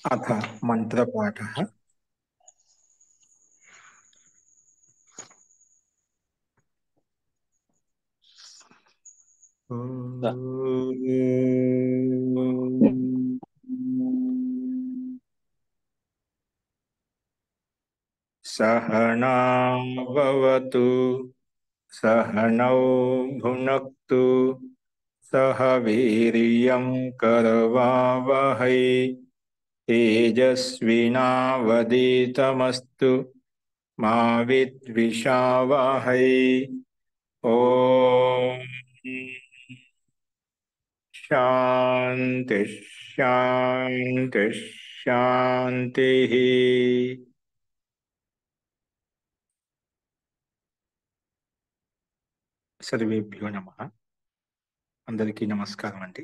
अथ मन्त्रपाठः। सहनौ भवतु सहनौ भुनक्तु सह वीर्यं करवावहै तेजस्विनावधीतमस्तु मा विद्विषावहै। ओम शांति शांति शांति। सर्वेभ्यो नमः। అందరికీ నమస్కారం అండి.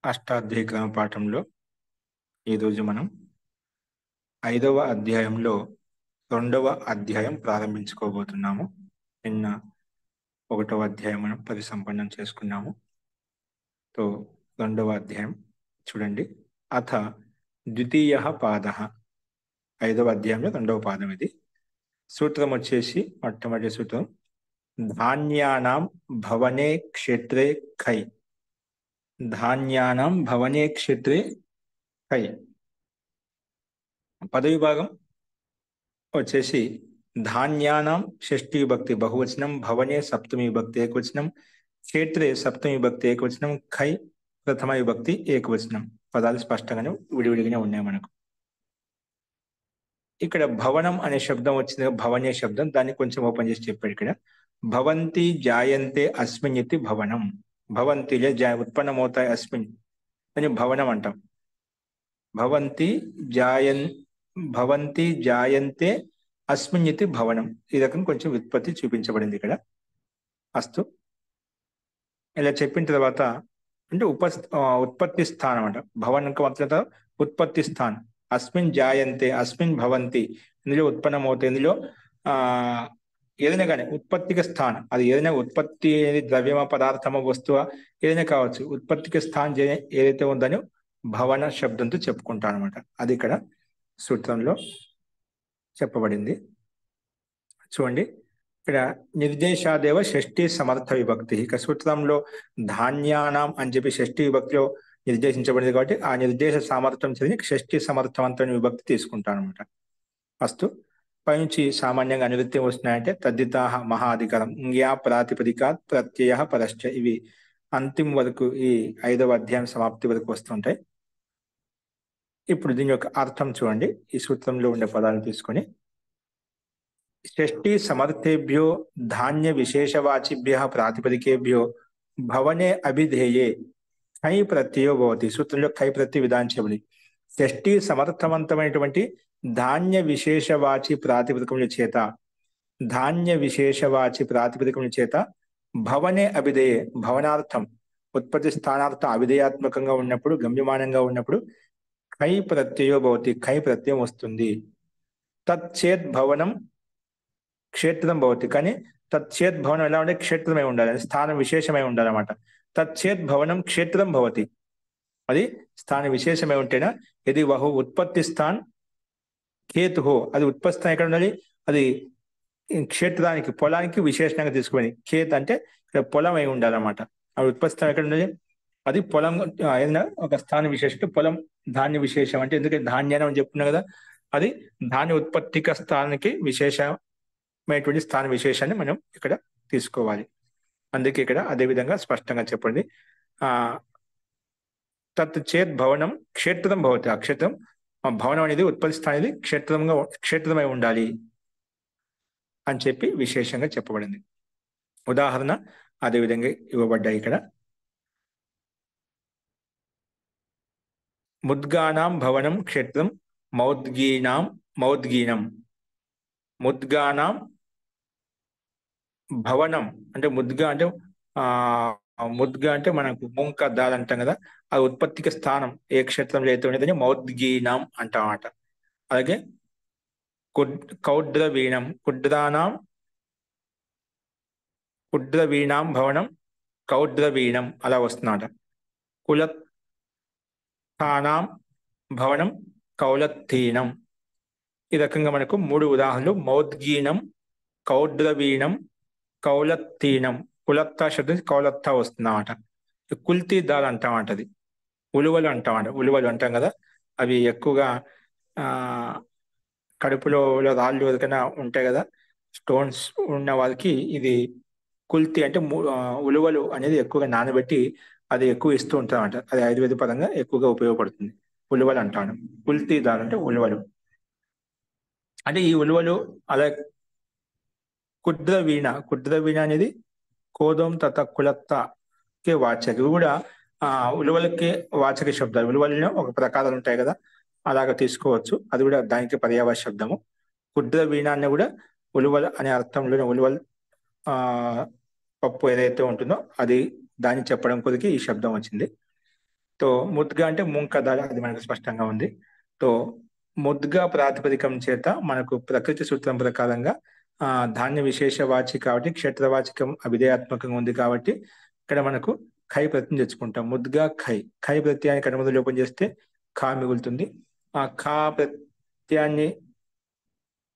అష్టాధ్యాయ క్రమ పాఠంలో ఈరోజు మనం 5వ అధ్యాయంలో 2వ అధ్యాయం ప్రారంభించుకోబోతున్నాము. నిన్న 1వ అధ్యాయం మనం పరిసంపన్నం చేసుకున్నాము. తో 2వ అధ్యాయం చూడండి. అథ ద్వితీయః పాదః. 5వ అధ్యాయంలో 2వ పాదం ఇది. సూత్రం వచ్చేసి మొట్టమొదటి సూత్రం ధాన్యానాం భవనే క్షేత్రే ఖై. ధాన్యానాం భవనే క్షేత్రే ఖై. పదవి భాగం వచ్చేసి ధాన్యానాం షష్ఠీ విభక్తి బహువచనం, భవనే సప్తమి విభక్తి ఏకవచనం, క్షేత్రే సప్తమి విభక్తి ఏకవచనం, ఖై ప్రథమ విభక్తి ఏకవచనం. పదాలు స్పష్టంగానే విడివిడిగానే ఉన్నాయి మనకు. ఇక్కడ భవనం అనే శబ్దం వచ్చింది, భవనే శబ్దం, దాన్ని కొంచెం ఓపెన్ చేసి చెప్పాడు. ఇక్కడ భవంతి జాయంతే అస్మిన్ ఇతి భవనం. భవంతి ఉత్పన్నమవుతాయి అస్మిన్ అని భవనం అంటాం. భవంతి జాయంతే అస్మిన్ ఇతి భవనం. ఈ రకం కొంచెం వ్యుత్పత్తి చూపించబడింది ఇక్కడ. అస్తు ఇలా చెప్పిన తర్వాత అంటే ఉత్పత్తి స్థానం అంట. భవనం మాత్రం ఉత్పత్తి స్థానం. అస్మిన్ జాయంతే అస్మిన్ భవంతి, ఇందులో ఉత్పన్నమవుతాయి. ఇందులో ఏదైనా కానీ ఉత్పత్తికి స్థానం, అది ఏదైనా ఉత్పత్తి ద్రవ్యమ పదార్థమ వస్తువ ఏదైనా కావచ్చు, ఉత్పత్తికి స్థానం ఏదైతే ఉందని భవన శబ్దంతో చెప్పుకుంటాను అనమాట. అది ఇక్కడ సూత్రంలో చెప్పబడింది. చూడండి, ఇక్కడ నిర్దేశాదేవ షష్ఠీ సమర్థ విభక్తి. ఇక సూత్రంలో ధాన్యానాం అని చెప్పి షష్ఠీ విభక్తిలో నిర్దేశించబడింది కాబట్టి ఆ నిర్దేశ సామర్థ్యం చదివి షష్ఠీ సమర్థవంతమైన విభక్తి తీసుకుంటాను అనమాట. ఫస్ట్ పైనుంచి సామాన్యంగా అనువృత్తి వస్తున్నాయంటే తద్దితాహ మహాధికారం ఇంగ్యా ప్రాతిపదిక ప్రత్యయ పరశ్చ. ఇవి అంతిమ వరకు ఈ 5వ అధ్యాయం సమాప్తి వరకు వస్తుంటాయి. ఇప్పుడు దీని యొక్క అర్థం చూడండి. ఈ సూత్రంలో ఉండే పదాలను తీసుకొని షష్ఠీ సమర్థేభ్యో ధాన్య విశేషవాచిభ్య ప్రాతిపదికేభ్యో భవనే అభిధేయే ఖై ప్రత్యయో భవతి. సూత్రంలో ఖై ప్రత్యయ విధానం చేయబడి షష్ఠీ సమర్థవంతమైనటువంటి ధాన్య విశేషవాచి ప్రాతిపదికముల చేత, ధాన్య విశేషవాచి ప్రాతిపదికముల చేత భవనే అభిధేయే, భవనార్థం ఉత్పత్తి స్థానార్థం అవిధేయాత్మకంగా ఉన్నప్పుడు, గమ్యమానంగా ఉన్నప్పుడు ఖై ప్రత్యయో భవతి, ఖై ప్రత్యయం వస్తుంది. తచ్చేత్ భవనం క్షేత్రం భవతి. కానీ తచ్చేత్ భవనం ఎలా ఉంటే క్షేత్రమై ఉండాలి, స్థానం విశేషమై ఉండాలన్నమాట. తచ్చేత్ భవనం క్షేత్రం భవతి, అది స్థాన విశేషమై ఉంటేనా. ఇది వహు ఉత్పత్తి స్థాన్ ఖేతు, అది ఉత్పత్తి స్థానం ఎక్కడ ఉండాలి, అది క్షేత్రానికి పొలానికి విశేషణంగా తీసుకుని. ఖేత్ అంటే ఇక్కడ పొలం అయి ఉండాలన్నమాట. అది ఉత్పత్తి స్థానం ఎక్కడ ఉండాలి, అది పొలం. ఏదైనా ఒక స్థాన విశేషం పొలం, ధాన్య విశేషం అంటే ఎందుకంటే ధాన్యాన్ని అని చెప్తున్నా కదా, అది ధాన్య ఉత్పత్తిక స్థానానికి విశేషమైనటువంటి స్థాన విశేషాన్ని మనం ఇక్కడ తీసుకోవాలి. అందుకే ఇక్కడ అదే విధంగా స్పష్టంగా చెప్పండి. తత్ చేత్ భవనం క్షేత్రం భవతి. ఆ క్షేత్రం భవనం అనేది ఉత్పత్తి స్థానం అనేది క్షేత్రమై ఉండాలి అని చెప్పి విశేషంగా చెప్పబడింది. ఉదాహరణ అదే విధంగా ఇవ్వబడ్డాయి ఇక్కడ. ముద్గానాం భవనం క్షేత్రం మౌద్గీనాం మౌద్గీనం. ముద్గానాం భవనం అంటే ముద్గా అంటే ముద్గా అంటే మనకు ముంక దాల్ అంటాం కదా, ఆ ఉత్పత్తికి స్థానం ఏ క్షేత్రంలో అయితే ఉండేదని మౌద్గీనాం అంటామట. అలాగే కౌడ్రవీణం కుడ్రవీణాం భవనం కౌద్రవీణం అలా వస్తుందన్నమాట. కులత్థానాం భవనం కౌలత్తీనం. ఈ రకంగా మనకు 3 ఉదాహరణలు. మౌద్గీనం, కౌద్రవీణం, కౌలత్తీనం. కులత్త శబ్దం కౌలత్త వస్తుందన్నమాట. కుల్తీ దాల్ అంటామంట. అది ఉలువలు అంటామంట. ఉలువలు అంటాం కదా, అవి ఎక్కువగా ఆ కడుపులో రాళ్ళు ఎవరికైనా ఉంటాయి కదా, స్టోన్స్ ఉన్న వాళ్ళకి ఇది కుల్తి అంటే ఉలువలు అనేది ఎక్కువగా నానబెట్టి అది ఎక్కువ ఇస్తూ ఉంటామంట. అది ఆయుర్వేద పరంగా ఎక్కువగా ఉపయోగపడుతుంది. ఉలువలు అంటాను. కుల్తీ దాల్ అంటే ఉలువలు. అంటే ఈ ఉలువలు అలా కుద్ర వీణ. కుద్ర వీణ అనేది కోదం తత కులత్తకే వాచక. ఇవి కూడా ఉలువలకే వాచక శబ్దాలు. ఉలువలలో ఒక ప్రకారాలు ఉంటాయి కదా, అలాగ తీసుకోవచ్చు. అది కూడా దానికి పర్యాయ శబ్దము. కుద్ర వీణ అనే కూడా ఉలువల అనే అర్థంలోనే ఉలువల్ పప్పు ఏదైతే ఉంటుందో అది దాన్ని చెప్పడం కొద్దికి ఈ శబ్దం వచ్చింది. తో ముద్గా అంటే ముంకదాల, అది మనకు స్పష్టంగా ఉంది. తో ముద్గా ప్రాతిపదికం చేత మనకు ప్రకృతి సూత్రం ప్రకారంగా ధాన్య విశేషవాచి కాబట్టి క్షేత్రవాచకం అవిధేయాత్మకంగా ఉంది కాబట్టి ఇక్కడ మనకు ఖై ప్రత్యయం తెచ్చుకుంటాం. ముద్గా ఖై. ఖై ప్రత్యయాన్ని కనుమదు లోపం చేస్తే ఖా మిగులుతుంది. ఆ ఖా ప్రత్యయాన్ని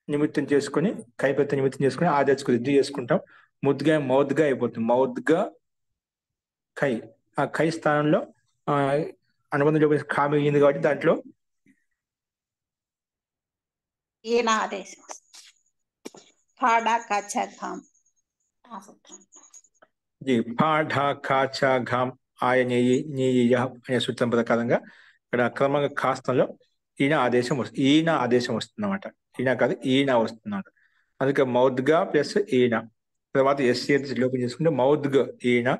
నిమిత్తం చేసుకుని ఖై ప్రత్యయం నిమిత్తం చేసుకుని ఆ తెచ్చుకుని ఇది చేసుకుంటాం. ముద్గా మౌద్గా అయిపోతుంది. మౌద్గా ఖై. ఆ ఖై స్థానంలో అనుబంధం లోపం ఖా మిగిలింది కాబట్టి దాంట్లో అనే సూత్రం ప్రకారంగా ఇక్కడ క్రమంగా కాస్తంలో ఈయన ఆదేశం వస్తుంది. ఈయన ఆదేశం వస్తుంది అన్నమాట. ఈయన కాదు, ఈయన వస్తున్నాడు. అందుకే మౌద్గా ప్లస్ ఈయన. తర్వాత లోపం చేసుకుంటే మౌద్గ ఈయన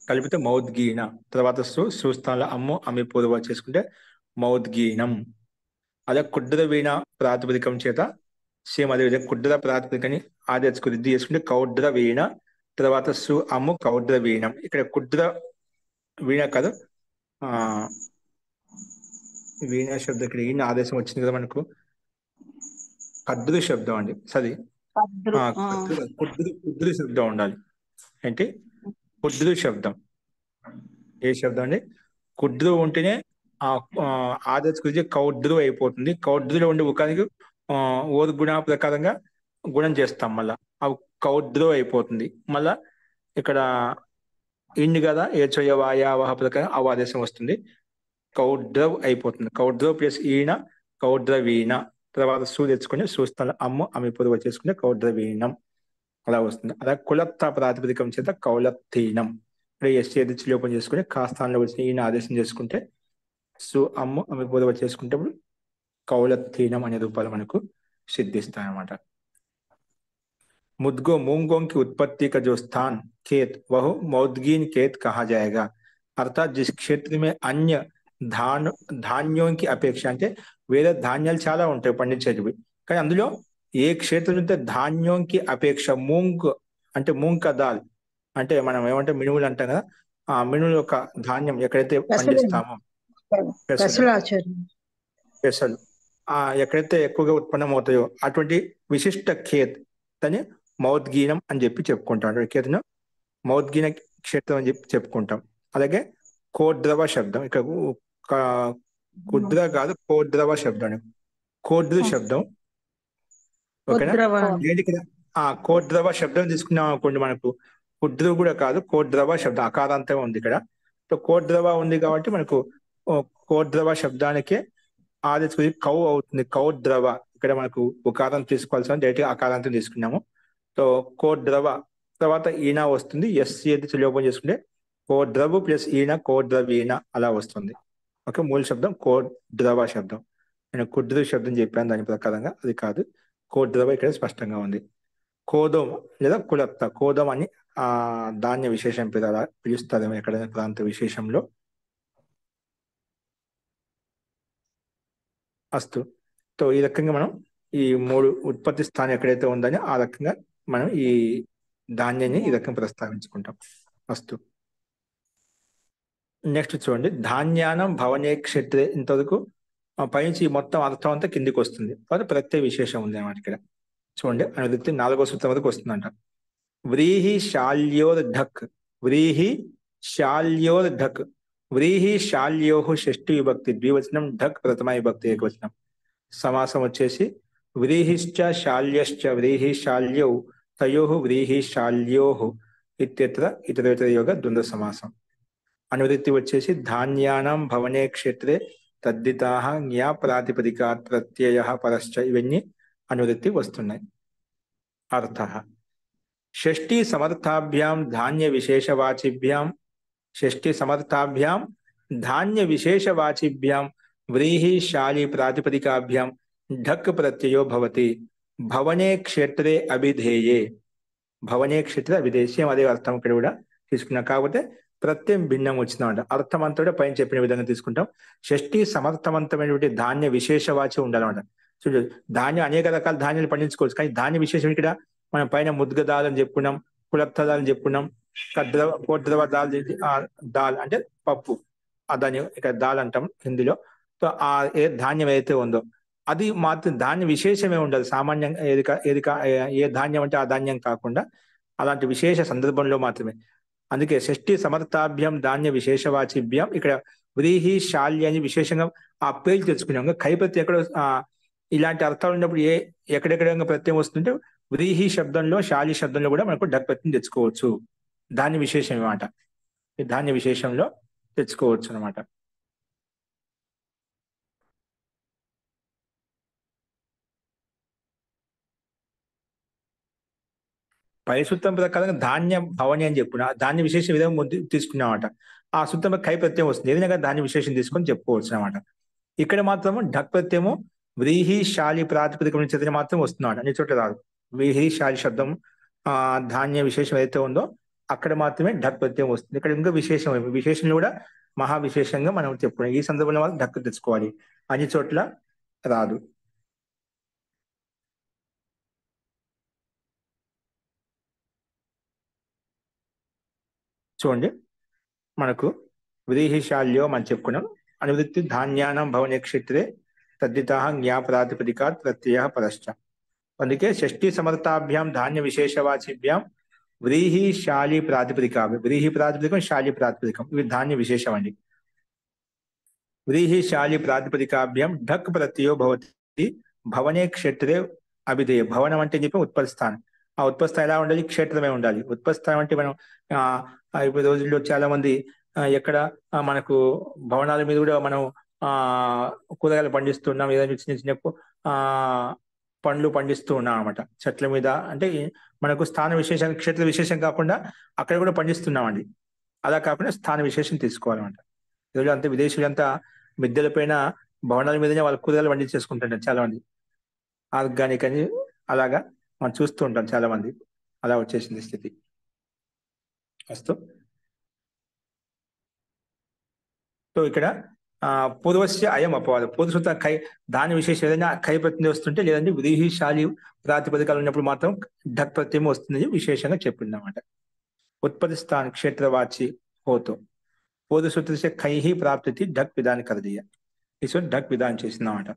కలిపితే మౌద్గీన. తర్వాత సుస్థానంలో అమ్ము అమ్మి పూర్వ చేసుకుంటే మౌద్గీనం. అలా కుడ్ర వీణ ప్రాతిపదికం చేత సేమ్ అదేవిధంగా కుడ్ర ప్రాతిపదికని ఆదేశకు రిద్ది చేసుకుంటే కౌడ్ర వీణ. తర్వాత అమ్ము కౌడ్ర వీణం. ఇక్కడ కుడ్ర వీణ కాదు, వీణ శబ్దం ఇక్కడ ఈయన ఆదేశం వచ్చింది కదా మనకు. కద్రు శబ్దం అండి. సది కుద్రు శబ్దం ఉండాలి. ఏంటి కుద్రు శబ్దం? ఏ శబ్దం అండి? కుద్రు ఉంటేనే ఆదేశ గురించి కౌద్రు అయిపోతుంది. కౌద్రులో ఉండే ముఖానికి ఓర్ గుణ ప్రకారంగా గుణం చేస్తాం. మళ్ళా అవి కౌద్రు అయిపోతుంది. మళ్ళా ఇక్కడ ఇండి కదా ఏచోయ వాయావహ ప్రకారం అవ ఆదేశం వస్తుంది. కౌద్రవ్ అయిపోతుంది. కౌద్రవ్ ప్లస్ ఈయన కౌద్ర వీణ. తర్వాత తెచ్చుకుని సూస్థల అమ్ము అమ్మి పొదువ చేసుకుని కౌద్ర వీణం అలా వస్తుంది. అలా కులత్త ప్రాతిపదికం చేత కౌలత్తీనం. ఇక్కడ లోపం చేసుకుని కాస్థానంలో వచ్చిన ఈయన ఆదేశం చేసుకుంటే అమ్ము అమ్మి పొదువ చేసుకుంటే కౌలత్తీనం అనే రూపాలు మనకు सिद्धिस्तान अన్నమాట. मुद्गो मूंगों की उत्पत्ति का जो स्थान खेत वह मौद्गीन खेत कहा जाएगा. अर्थात जिस क्षेत्र में अन्य ధాన్యం కి అపేక్ష అంటే వేరే ధాన్యాలు చాలా ఉంటాయి పండించేటివి, కానీ అందులో ఏ క్షేత్రం ఉంటే ధాన్యంకి అపేక్ష మూంగ్ అంటే మూంగ్ కా దాల్ అంటే మనం ఏమంటే మినుములు అంటాం కదా, ఆ మినుములు ఒక ధాన్యం ఎక్కడైతే పండిస్తామో పెసలు ఎక్కడైతే ఎక్కువగా ఉత్పన్నం అవుతాయో అటువంటి విశిష్ట ఖేత్ అని మౌద్గీనం అని చెప్పి చెప్పుకుంటాం. ఖేత్ను మౌద్గీన క్షేత్రం అని చెప్పి చెప్పుకుంటాం. అలాగే కోద్రవ శబ్దం, ఇక్కడ కుద్ర కాదు కోద్రవ శబ్దం. కోద్రు శబ్దం ఓకేనా. ఏంటి ఇక్కడ కోద్రవ శబ్దం తీసుకున్నాం అనుకోండి, మనకు కుద్రు కూడా కాదు కోద్రవ శబ్దం అకారాంతం ఉంది ఇక్కడ. కోద్రవ ఉంది కాబట్టి మనకు కోద్రవ శబ్దానికే ఆదేశం కౌ అవుతుంది. కౌద్రవ ఇక్కడ మనకు ఉకారం తీసుకోవాల్సిన డైరెక్ట్ గా అకారాంతం తీసుకున్నాము. సో కోద్రవ తర్వాత ఈయన వస్తుంది. లోపం చేసుకుంటే కోద్రవు ప్లస్ ఈయన కోద్రవీణ అలా వస్తుంది. ఓకే, మూల శబ్దం కోద్రవ శబ్దం. నేను కుద్రు శబ్దం చెప్పాను దాని ప్రకారంగా, అది కాదు. కోద్రవ ఇక్కడ స్పష్టంగా ఉంది. కోదం లేదా కులత్త, కోదం అని ధాన్య విశేషం పిలుస్తారు ఎక్కడైనా ప్రాంత విశేషంలో. అస్తు. సో ఈ రకంగా మనం ఈ 3 ఉత్పత్తి స్థానం ఎక్కడైతే ఉందని ఆ రకంగా మనం ఈ ధాన్యాన్ని ఈ రకంగా ప్రస్తావించుకుంటాం. అస్తు. నెక్స్ట్ చూడండి, ధాన్యానం భవనే క్షేత్రే. ఇంతవరకు పైనుంచి మొత్తం అర్థం అంతా కిందికి వస్తుంది. తర్వాత ప్రత్యయ విశేషం ఉంది అన్నమాట. ఇక్కడ చూడండి అనువృత్తి 4వ సూత్రం వరకు వస్తుందంట. వ్రీహి శాల్యోర్ ఢక్ వ్రీహి శాల్యోర్ధక్. వ్రీహి శాల్యోహు షష్ఠి విభక్తి ద్వివచనం, ఢక్ ప్రథమ విభక్తి ఏకవచనం. సమాసం వచ్చేసి వ్రీహిశ్చ శాల్యశ్చ వ్రీహి శాల్యౌ తయోః వ్రీహి శాల్యోః ఇత్యత్ర ఇతరేతర యోగ ద్వంద్వ సమాసం. అనువృత్తి వచ్చేసి ధాన్యానాం భవనే క్షేత్రే తద్దితాః జ్ఞా ప్రాతిపదికాత్ ప్రత్యయః పరశ్చ. ఇవన్నీ అనువృత్తి వస్తున్నాయి. అర్థః షష్ఠీ సమర్థాభ్యాం ధాన్య విశేషవాచిభ్యాం షష్ఠీ సమర్థాభ్యాం ధాన్య విశేషవాచిభ్యాం వ్రీహి శాలి ప్రాతిపదికాభ్యాం ఢక్ ప్రత్యయో భవతి భవనే క్షేత్రే అభిధేయే. భవనే క్షేత్రే అభిధేయ. సేమ్ అదే అర్థం ఇక్కడ కూడా తీసుకున్నాం, కాకపోతే ప్రత్యయం భిన్నం వచ్చిందన్నమాట. అర్థం అంతా కూడా పైన చెప్పిన విధంగా తీసుకుంటాం. షష్ఠీ సమర్థవంతమైనటువంటి ధాన్య విశేషవాచి ఉండాలన్నమాట. చూడు, ధాన్యం అనేక రకాల ధాన్యాలు పండించుకోవచ్చు, కానీ ధాన్య విశేషం ఇక్కడ మనం పైన ముద్గ దాల్ అని చెప్పుకున్నాం, కులత్త దాల్ అని చెప్పుకున్నాం, కోద్రవ దాల్ దాల్ అంటే పప్పు, దాన్ని ఇక్కడ దాల్ అంటాం హిందీలో. సో ఆ ధాన్యం ఏదైతే ఉందో అది మాత్రం ధాన్య విశేషమే ఉండదు. సామాన్యంగా ఏ ధాన్యం అంటే ఆ ధాన్యం కాకుండా అలాంటి విశేష సందర్భంలో మాత్రమే. అందుకే షష్ఠీ సమర్థాభ్యం ధాన్య విశేషవాచిభ్యం ఇక్కడ వ్రీహి శాల్య అని విశేషంగా ఆ పేర్లు తెచ్చుకున్నాం. కై ప్రత్యయం ఎక్కడ ఇలాంటి అర్థాలు ఉన్నప్పుడు ఎక్కడెక్కడ ప్రత్యయం వస్తుంటే వ్రీహి శబ్దంలో శాలి శబ్దంలో కూడా మనకు ఢక్ ప్రత్యయం తెచ్చుకోవచ్చు. ధాన్య విశేషం అన్నమాట. ఈ ధాన్య విశేషంలో తెచ్చుకోవచ్చు అనమాట. పై సూత్రం ప్రకారంగా ధాన్య భవని అని చెప్పుకున్నా, ధాన్య విశేష విధంగా తీసుకున్నామట. ఆ సూత్రంలో కై ప్రత్యయం వస్తుంది, ఏదైనా ధాన్య విశేషం తీసుకొని చెప్పుకోవచ్చు అనమాట. ఇక్కడ మాత్రము ఢక్ ప్రత్యయము వ్రీహి శాలి ప్రాతిపదిక నుంచి మాత్రం వస్తున్నాడు, అన్ని చోట్ల రాదు. వ్రీహి శాలి శబ్దం ధాన్య విశేషం ఏదైతే ఉందో అక్కడ మాత్రమే ఢక్ ప్రత్యయం వస్తుంది. ఇక్కడ ఇంకా విశేషంలో కూడా మహా విశేషంగా మనం చెప్పుకున్నాం. ఈ సందర్భంలో మాత్రం ఢక్ తెచ్చుకోవాలి, అన్ని చోట్ల రాదు. చూడండి, మనకు వ్రీహి శాల్యో మనం చెప్పుకున్నాం. అనువృత్తి ధాన్యానం భవనే క్షేత్రే తద్దితాః జ్ఞా ప్రాతిపదికాత్ ప్రత్యయః పరశ్చ. అందుకే షష్ఠీ సమర్థాభ్యాం ధాన్య విశేషవాచిభ్యాం వ్రీహి శాలి ప్రాతిపదికాభ్యాం, వ్రీహి ప్రాతిపదికం శాలి ప్రాతిపదికం ఇవి ధాన్య విశేషం అండి. వ్రీహి శాలి ప్రాతిపదికాభ్యాం ఢక్ ప్రత్యయో భవతి భవనే క్షేత్రే అభిధేయ. భవనం అంటే చెప్పి ఉత్పత్తిస్థానం. ఆ ఉత్పత్తిస్థానం ఎలా ఉండాలి? క్షేత్రమే ఉండాలి. ఉత్పత్తిస్థానం అంటే మనం ఇప్పుడు రోజుల్లో చాలా మంది ఎక్కడ మనకు భవనాల మీద కూడా మనం కూరగాయలు పండిస్తున్నాం, ఏదైనా చిన్న చిన్న పండ్లు పండిస్తూ ఉన్నాం అనమాట చెట్ల మీద. అంటే మనకు స్థాన విశేషం, క్షేత్ర విశేషం కాకుండా అక్కడ కూడా పండిస్తున్నామండి. అలా కాకుండా స్థాన విశేషం తీసుకోవాలన్నమాట. ఈరోజు అంతా విదేశీయులంతా మిద్దెల పైన భవనాల మీదనే వాళ్ళు కూరగాయలు పండించేసుకుంటుంటారు చాలా మంది, ఆర్గానిక్ అని. అలాగా మనం చూస్తూ ఉంటాం చాలా మంది. అలా వచ్చేసింది స్థితి. అస్తు. సో ఇక్కడ పూర్వస్య అయం అపవాదం. పూర్వసూత్ర కై దాని విశేషం ఏదైనా కై ప్రత్యయం వస్తుంటే, లేదంటే వ్రీహి శాలి ప్రాతిపదికలు ఉన్నప్పుడు మాత్రం ఢక్ ప్రత్యయం వస్తుంది విశేషంగా చెప్పింది అనమాట. ఉత్పత్తి స్థాన క్షేత్రవాచి హోతో పూర్వసూత్ర से కై ప్రాప్తి ఢక్ విధానం కరదీయ. ఈ ఢక్ విధానం చేసిందన్నమాట.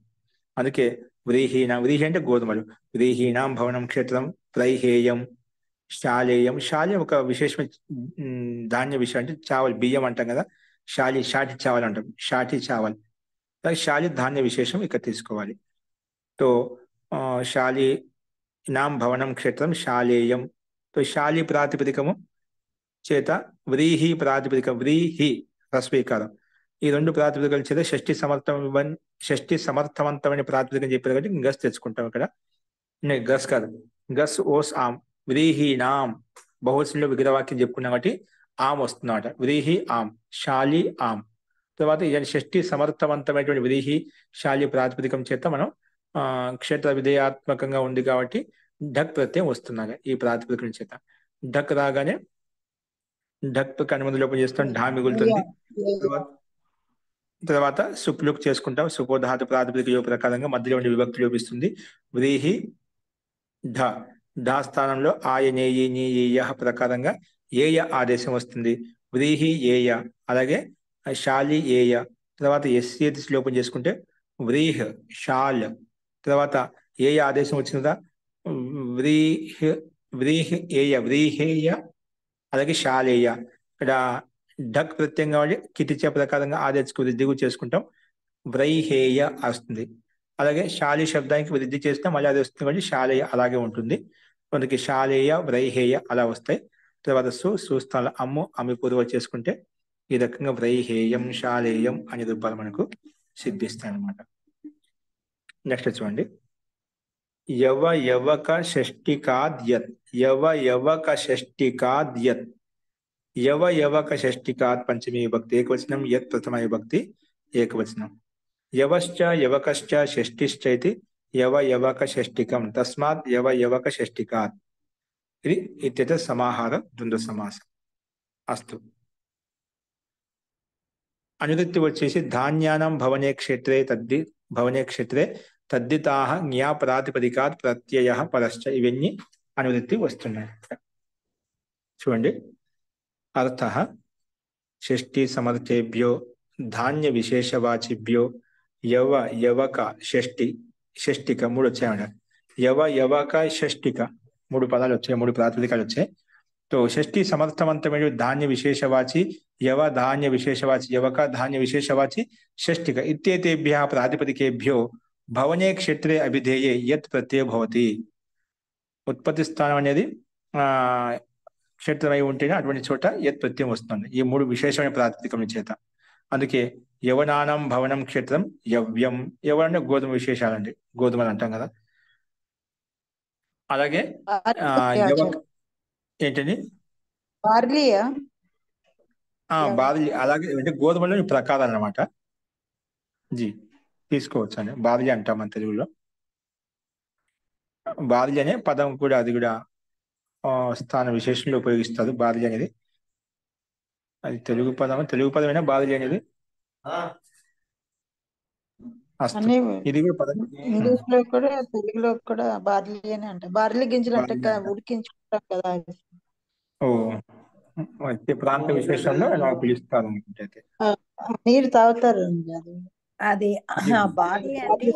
అందుకే వ్రీహీనాం, వ్రీహి అంటే గోధుమలు, వ్రీహీనాం భవనం క్షేత్రం త్రైహేయం శాలేయం. శాల్యం ఒక విశేషమైన ధాన్య విషయం, అంటే చావల్ బియ్యం అంటాం కదా, షాటి చావల్ అంటాం, షాటి చావల్. శాలి ధాన్య విశేషం ఇక్కడ తీసుకోవాలి. తో శాలి నాం భవనం క్షేత్రం శాలేయం. తో శాలి ప్రాతిపదికము చేత వ్రీహి ప్రాతిపదికం, వ్రీహి హ్రస్వీకారం, ఈ రెండు ప్రాతిపదికల చేత షష్ఠి సమర్థవంతమైన ప్రాతిపదికం చెప్పారు కాబట్టి గస్ తెచ్చుకుంటాం. ఇక్కడ గస్ కాదు, గస్ ఓస్ ఆమ్. వ్రీహీనాం బహువచనంలో విగ్రహవాక్యం చెప్పుకున్నాం కాబట్టి ఆమ్ వస్తుందన్నమాట. వ్రీహి ఆమ్, శాలి ఆమ్. తర్వాత షష్ఠి సమర్థవంతమైనటువంటి వ్రీహి శాలి ప్రాతిపదికం చేత మనం క్షేత్ర విధేయాత్మకంగా ఉంది కాబట్టి ఢక్ ప్రత్యయం వస్తున్నాయి ఈ ప్రాతిపదికం చేత. ఢక్ రాగానే ఢక్ అనుమతి లోపం చేస్తాం, ఢా మిగులుతుంది. తర్వాత సుప్లుక్ చేసుకుంటాం. సుపోధాతు ప్రాతిపదిక యోగ ప్రకారంగా మధ్యలో ఉండే విభక్తి లోపిస్తుంది. వ్రీహి ఢ, ఢా స్థానంలో ఆయనేయి నీయ ప్రకారంగా ఏయ ఆదేశం వస్తుంది. వ్రీహి ఏయ, అలాగే శాలి ఏయ. తర్వాత ఎస్ఏతి లోపం చేసుకుంటే వ్రీహ్ శాల్. తర్వాత ఏయ ఆదేశం వచ్చిందా, వ్రీహ్ ఏయ, వ్రీహేయ అలాగే శాలేయ, ఇక్కడ ఢక్ ప్రత్యయం కాబట్టి కిటిచే ప్రకారంగా ఆదేశకు వృద్ధి కూడా చేసుకుంటాం, వ్రైహేయ వస్తుంది. అలాగే శాలి శబ్దానికి వృద్ధి చేస్తే మళ్ళీ అది వస్తుంది కాబట్టి శాలేయ అలాగే ఉంటుంది. మనకి శాలేయ వ్రైహేయ అలా వస్తాయి. తర్వాత సుస్థాల అమ్ము అమ్మి పూర్వ చేసుకుంటే ఈ రకంగా వ్రైహేయం శాలేయం అనే రూపాలు మనకు సిద్ధిస్తాయి అన్నమాట. నెక్స్ట్ చూడండి, యవ యవక షష్టికాద్యత్, యవ యవక షష్టికాద్యత్, యవ యవక షష్టికాత్ పంచమీ విభక్తి ఏకవచనం, యత్ ప్రథమ విభక్తి ఏకవచనం. యవశ్చ యవకశ్చ షష్ఠిశ్చ ఇది యవ యవక షష్టికం, తస్మాత్ యవ యవక షష్టికాత్. ఇది ఇత్యత సమాహార ద్వంద్వ సమాసం. అస్తు. అనువృత్తి వచ్చేసి ధాన్యానం భవనే క్షేత్రే తద్దితాః జ్ఞా ప్రాతిపదికాత్ ప్రత్యయః పరశ్చ, ఇవన్నీ అనువృత్తి వస్తున్నాయి. చూడండి, అర్థః షష్ఠి సమర్థేభ్యో ధాన్య విశేషవాచిభ్యో యవ యవక షష్టిక మూడు వచ్చాయన్నమాట. యవ యవక షష్టిక మూడు పదాలు వచ్చాయి, మూడు ప్రాతిపదికాలు వచ్చాయి. तो షష్ఠి సమర్థవంతమైన ధాన్య విశేషవాచి యవ ధాన్య విశేషవాచి యవక ధాన్య విశేషవాచి షష్ఠిక ఇత్యేతేభ్యः ప్రాతిపదికేభ్యో భవనే క్షేత్రే అభిధేయే యత్ ప్రత్యయ భవతి. ఉత్పత్తి స్థానం అనేది క్షేత్రమై ఉంటేనే అటువంటి చోట యత్ ప్రత్యయం వస్తుంది, ఈ మూడు విశేషమైన ప్రాతిపదికముల చేత. అందుకే యవనానం భవనం క్షేత్రం యవ్యం, యవనంటే గోధుమ విశేషాలండి, గోధుమలు అంటాం కదా. అలాగే ఏంటండి బార్లీయా, బార్లీ, అలాగే అంటే గోధుమలో ప్రకారాలు అన్నమాట. జీ తీసుకోవచ్చు అండి, బార్లీ అంటాం మన తెలుగులో. బార్లీ అనే పదం కూడా అది కూడా స్థాన విశేషంలో ఉపయోగిస్తారు. బార్లీ అనేది అది తెలుగు పదమైనా బార్లీ అనేది ఇది కూడా పదం. ఇంగ్లీష్ లో కూడా తెలుగులో కూడా బార్లీ అని అంటారు. బార్లీ గింజలు అంటే ఉడికించుకుంటాం కదా. ఓ ప్రాంత విశేషంలో ఎలా పిలుస్తారు అనుకుంటే నీరు తాగుతారు అది. బార్లీ అంటే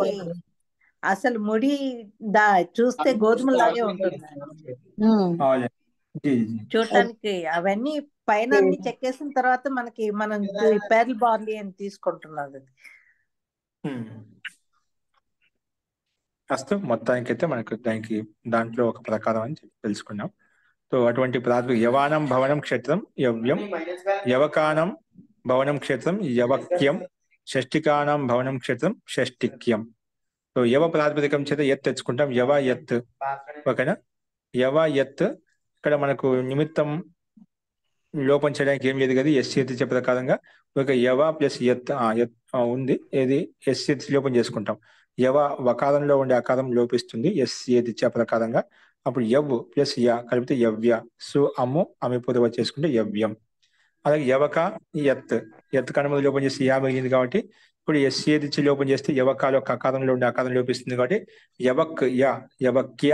అసలు ముడి చూస్తే గోధుమలాగే ఉంటుంది చూడటానికి. అవన్నీ పైన అన్ని చెక్కేసిన తర్వాత మనం పెర్ల్ బార్లీ అని తీసుకుంటున్నది. ప్రస్తుతం మొత్తానికైతే మనకు దాంట్లో ఒక ప్రకారం అని తెలుసుకున్నాం. సో అటువంటి ప్రాథమిక యవానం భవనం క్షేత్రం యవ్యం, యవకానం భవనం క్షేత్రం యవక్యం, షష్టికానం భవనం క్షేత్రం షష్టిక్యం. సో యవ ప్రాతిపదికం చేత యత్ తెచ్చుకుంటాం, యవ యత్. ఓకేనా, యవ యత్. ఇక్కడ మనకు నిమిత్తం లోపం చేయడానికి ఏం లేదు కదా, ఎస్ తెచ్చే ప్రకారంగా ఒక యవ ప్లస్ యత్ ఉంది, ఏది ఎస్ లోపం చేసుకుంటాం. యవ వకారంలో ఉండే ఆకారం లోపిస్తుంది, ఎస్ తెచ్చే ప్రకారంగా. అప్పుడు యవ్ ప్లస్ య కలిపితే యవ్య, సు అమ్ము అమి పూర్వ చేసుకుంటే యవ్యం. అలాగే యవక యత్ కనుమది లోపం చేస్తే యా మిగిలింది కాబట్టి ఇప్పుడు ఎస్ తెచ్చి లోపం చేస్తే యవకాలో ఆకారంలో ఉండే ఆకారం లోపిస్తుంది కాబట్టి యవక్ య యవక్య,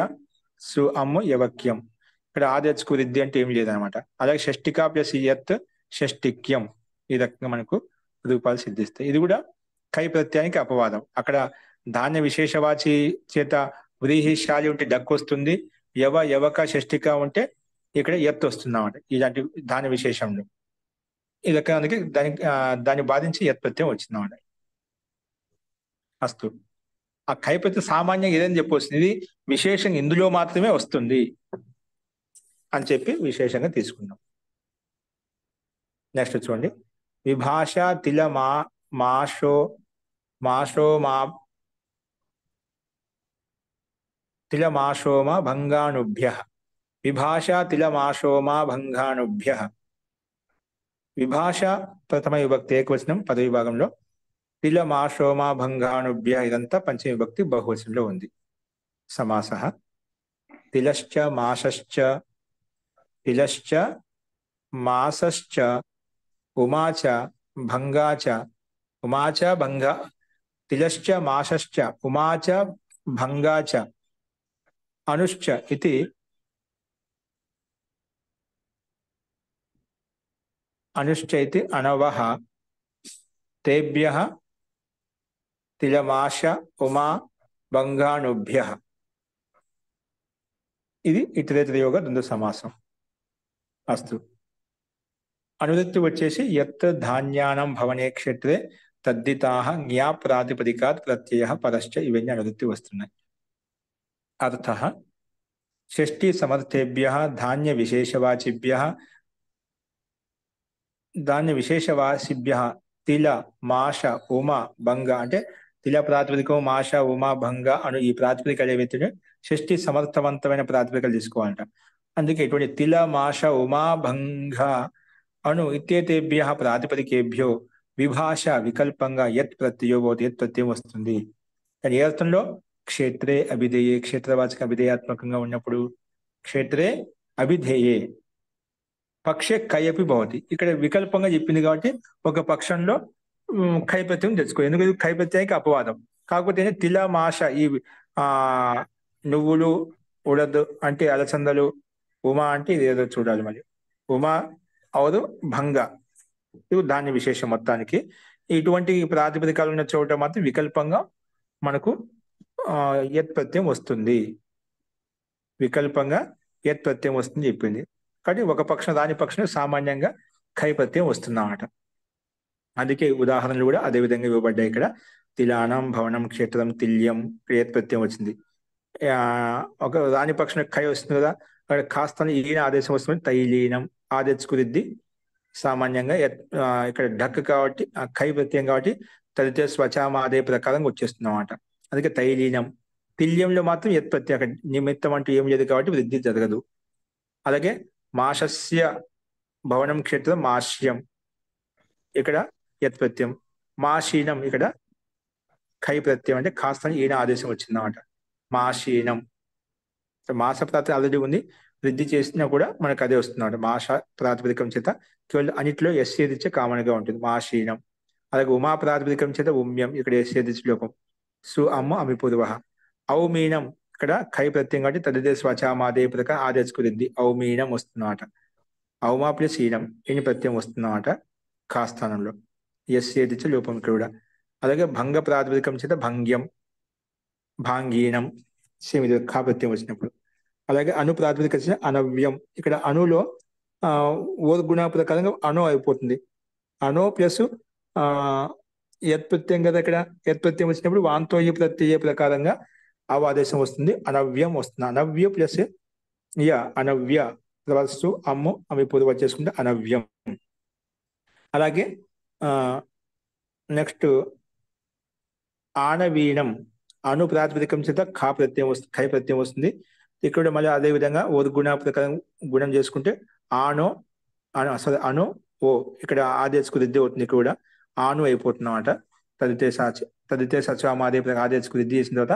సు అమ్ము యవక్యం. ఇక్కడ ఆదేశకు వృద్ధి అంటే ఏం లేదనమాట. అలాగే షష్టిక ప్లస్ యత్ షష్టిక్యం, ఈ రకంగా మనకు రూపాలు సిద్ధిస్తాయి. ఇది కూడా కై ప్రత్యయానికి అపవాదం. అక్కడ ధాన్య విశేషవాచి చేత వ్రీహిశాలి ఉంటే డక్ వస్తుంది, యవ యవక షష్టిక ఉంటే ఇక్కడ ఎత్తు వస్తుంది అన్నమాట. ఇలాంటి ధాన్య విశేషంలో ఈ రకానికి దాన్ని బాధించి యత్ ప్రత్యయం వచ్చింది అన్నమాట. అస్తు. ఆ కై ప్రత్యయం సామాన్యంగా ఏదైనా చెప్పొస్తుంది, ఇది విశేషంగా ఇందులో మాత్రమే వస్తుంది అని చెప్పి విశేషంగా తీసుకున్నాం. నెక్స్ట్ చూడండి, విభాష తిల మాషో మా తిలమాశోమ భంగానుభ్యః, విభాష తిలమాశోమ భంగానుభ్యః. విభాష ప్రథమ విభక్తి ఏకవచనం పదవి భాగంలో, తిలమాశోమ భంగానుభ్య ఇదంతా పంచమ విభక్తి బహువచనంలో ఉంది. సమాసః తిలశ్చ మాసశ్చ ఉమాచ భంగాచ, ఉమాచ భంగ, తిలశ్చ మాసశ్చ ఉమాచ భంగాచ అనుశ్చ ఇది అనవః తేభ్యః తిలమాష ఉమా భంగానుభ్యః. ఇది ఇతరేతర యోగ ద్వంద్వ సమాసం. అస్తు. అనువృత్తి వచ్చేసి యత్ ధాన్యానం భవనే క్షేత్రే తద్దితాః జ్ఞా ప్రాతిపదికాత్ ప్రత్యయః పరశ్చ ఇవన్నీ అనువృత్తి వస్తున్నాయి. అర్థః షష్ఠీ సమర్థేభ్యః ధాన్య విశేషవాసిభ్యః తిల మాష ఉమ భంగ అంటే తిల ప్రాతిపదికం మాష ఉమ భంగ అను ఈ ప్రాతిపదికలు ఏవైతే షష్ఠి సమర్థవంతమైన ప్రాతిపదికలు తీసుకోవాలంట. అందుకే ఇటువంటి తిల మాష ఉమా భంగ అను ఇత్యేతేభ్య ప్రాతిపదికేభ్యో విభాష వికల్పంగా యత్ ప్రత్యయో భవతి, యత్ ప్రత్యయం వస్తుంది. కానీ ఏ అర్థంలో? క్షేత్రే అభిధేయే, క్షేత్రవాచక అభిధేయాత్మకంగా ఉన్నప్పుడు క్షేత్రే అభిధేయే పక్షే కయపి భవతి. ఇక్కడ వికల్పంగా చెప్పింది కాబట్టి ఒక పక్షంలో ఖై ప్రత్యయం తెచ్చుకో, ఎందుకంటే ఖై ప్రత్యయానికి అపవాదం. కాకపోతే తిల మాష ఈ నువ్వులు ఉడదు అంటే అలసందలు, ఉమా అంటే ఇది ఏదో చూడాలి మరి, ఉమా అవదు భంగ ఇవి ధాన్య విశేషం మొత్తానికి. ఇటువంటి ప్రాతిపదికాలు ఉన్న చోట మాత్రం వికల్పంగా మనకు యత్ ప్రత్యయం వస్తుంది, వికల్పంగా యత్ ప్రత్యయం వస్తుంది చెప్పింది. కానీ ఒక పక్షం దాని పక్షం సామాన్యంగా ఖై ప్రత్యయం వస్తుందన్నమాట. అందుకే ఉదాహరణలు కూడా అదే విధంగా ఇవ్వబడ్డాయి. ఇక్కడ తిలానం భవనం క్షేత్రం తిల్యం యత్ ప్రత్యయం వచ్చింది. ఒక దాని పక్షం ఖై వస్తుంది కదా, అక్కడ కాస్త ఈయన ఆదేశం వస్తుంది తైలీనం ఆదేశకురిద్ది సామాన్యంగా ఇక్కడ ఢక్ కాబట్టి ఖై ప్రత్యయం కాబట్టి తదితర స్వచామాదే ప్రకారం వచ్చేస్తుంది అన్నమాట. అందుకే తైలీనం. తిల్యంలో మాత్రం యత్ ప్రత్యయం, అక్కడ నిమిత్తం అంటూ ఏం లేదు కాబట్టి వృద్ధి జరగదు. అలాగే మాషస్య భవనం క్షేత్రం మాష్యం, ఇక్కడ యత్ ప్రత్యయం. మాషీనం ఇక్కడ ఖై ప్రత్యయం అంటే కాస్త ఈయన ఆదేశం వచ్చిందన్నమాట. మాషీనం మాస ప్రాతిపదిక ఆల్రెడీ ఉంది, వృద్ధి చేసినా కూడా మనకు అదే వస్తుంది అన్నమాట. మాష ప్రాతిపదికం చేత కేవలం అన్నిట్లో ఎస్ఏదిచ్చే కామన్ గా ఉంటుంది మాషీనం. అలాగే ఉమా ప్రాతిపదికం చేత ఉమ్యం, ఇక్కడ ఎస్ఏదిచ్చే లోపం. సు అమ్మ అమిపూర్వ. ఔమీనం ఇక్కడ ఖై ప్రత్యయం కాబట్టి తదిదే స్వచామాదే ప్రకారం ఆదేశకురిద్ది ఔమీనం వస్తుందన్నమాట. ఔమా ప్లస్ ఈనం ఎన్ని ప్రత్యయం వస్తుందన్నమాట ఖాస్థానంలో, ఎస్ఏదిచ్చే లోపం ఇక్కడ కూడా. అలాగే భంగ ప్రాతిపదికం చేత భంగ్యం, భాంగీనం సేమ్ ఇది ఖా ప్రత్యయం వచ్చినప్పుడు. అలాగే అను ప్రాతిపదిక వచ్చిన అనవ్యం, ఇక్కడ అణులో ఓర్గుణ ప్రకారంగా అణు అయిపోతుంది. అణు ప్లస్ యత్ ప్రత్యయం కదా, ఇక్కడ యత్ ప్రత్యయం వచ్చినప్పుడు వాంతోయ ప్రత్యయ ప్రకారంగా ఆదేశం వస్తుంది, అనవ్యం వస్తుంది. అనవ్య ప్లస్ అనవ్య వస్తు అమ్ము అవి పొదువ చేసుకుంటే అనవ్యం. అలాగే నెక్స్ట్ ఆనవీనం అణు ప్రాతిపదికం చేత ఖా ప్రత్యయం వస్తుంది, ఖై ప్రత్యయం వస్తుంది. ఇక్కడ మళ్ళీ అదే విధంగా ఓ గుణ ప్రకారం గుణం చేసుకుంటే ఆనో అను ఓ ఇక్కడ ఆదేశకు రిద్ది అవుతుంది, ఇక్కడ కూడా ఆను అయిపోతుంది అన్నమాట. తదితే సత్వామాదే ప్రకారం ఆదేశకు రిద్ది చేసిన తర్వాత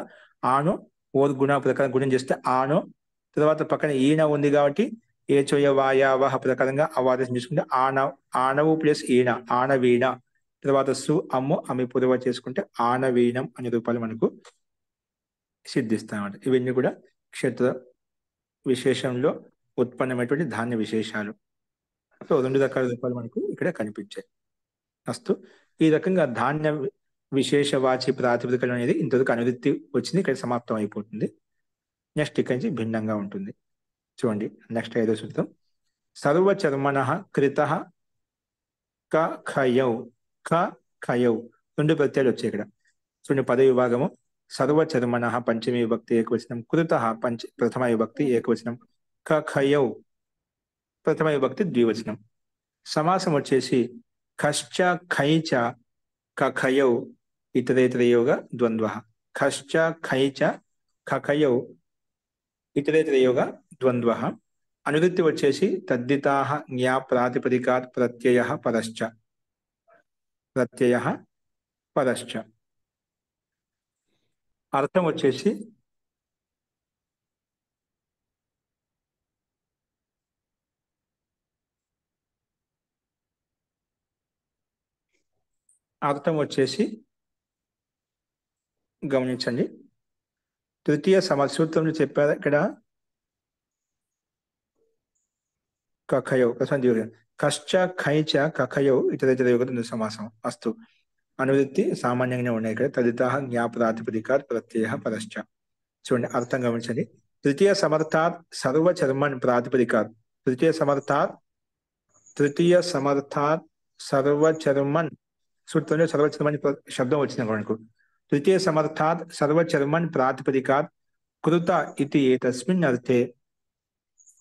ఆను ఓ గుణ ప్రకారం గుణం చేస్తే ఆను, తర్వాత పక్కన ఈన ఉంది కాబట్టి ఏ చోయ వాయావహ ప్రకారంగా ఆదేశం చేసుకుంటే ఆనవు ప్లస్ ఈన ఆనవీణ, తర్వాత సు అమ్ము అమి పొదవ చేసుకుంటే ఆనవీనం అనే రూపాలు మనకు సిద్ధిస్తాయన్నమాట. ఇవన్నీ కూడా క్షేత్ర విశేషంలో ఉత్పన్నమైనటువంటి ధాన్య విశేషాలు. సో 2 రకాల రూపాలు మనకు ఇక్కడ కనిపించాయి. అస్తు. ఈ రకంగా ధాన్య విశేషవాచి ప్రాతిపదికలు అనేది ఇంతవరకు అనువృత్తి వచ్చింది, ఇక్కడ సమాప్తం అయిపోతుంది. నెక్స్ట్ ఇక్కడి నుంచి భిన్నంగా ఉంటుంది. చూడండి నెక్స్ట్ 5వ సూత్రం. సర్వచర్మణ కృత ఖయౌ, ఖయౌ 2 ప్రత్యయాలు వచ్చాయి ఇక్కడ. చూడండి పద విభాగము. సర్వచర్మణ పంచమీ విభక్తి ఏకవచనం, కృత ప్రథమ విభక్తి ఏకవచనం, ఖయౌ ప్రథమ విభక్తి ద్వివచనం. సమాసం వచ్చేసి ఖశ్చ ఖైచ ఖయౌ ఇతరేతరయోగ ద్వంద్వ. ఖశ్చ ఖైచ ఖయౌ ఇతరేతరయోగ ద్వంద్వ. అనువృత్తి వచ్చేసి తద్దితాః జ్ఞా ప్రాతిపదికాత్ ప్రత్యయః పరశ్చ, ప్రత్యయః పరశ్చ. అర్థం వచ్చేసి గమనించండి. తృతీయ సూత్రంలో చెప్పారు ఇక్కడ కఖయౌ కశ్చ ఖైచ కఖయౌ ఇతరేతరయోగ సమాసం. అస్తు. అనువృత్తి సామాన్యంగానే ఉన్నాయి ఇక్కడ. తదితాః జ్ఞా ప్రాతిపదికాత్ ప్రత్యయః పరశ్చ. చూడండి అర్థం గమనించండి. తృతీయ సమర్థాత్ సర్వచర్మన్ ప్రాతిపదికాత్, తృతీయ సమర్థాత్ తృతీయ సమర్థాత్ సర్వచర్మన్ సూత్రంలో సర్వచర్మని శబ్దం వచ్చింది మనకు. తృతీయ సమర్థాత్ సర్వచర్మన్ ప్రాతిపదికాత్ కృత ఇది ఏతస్మిన్ అర్థే,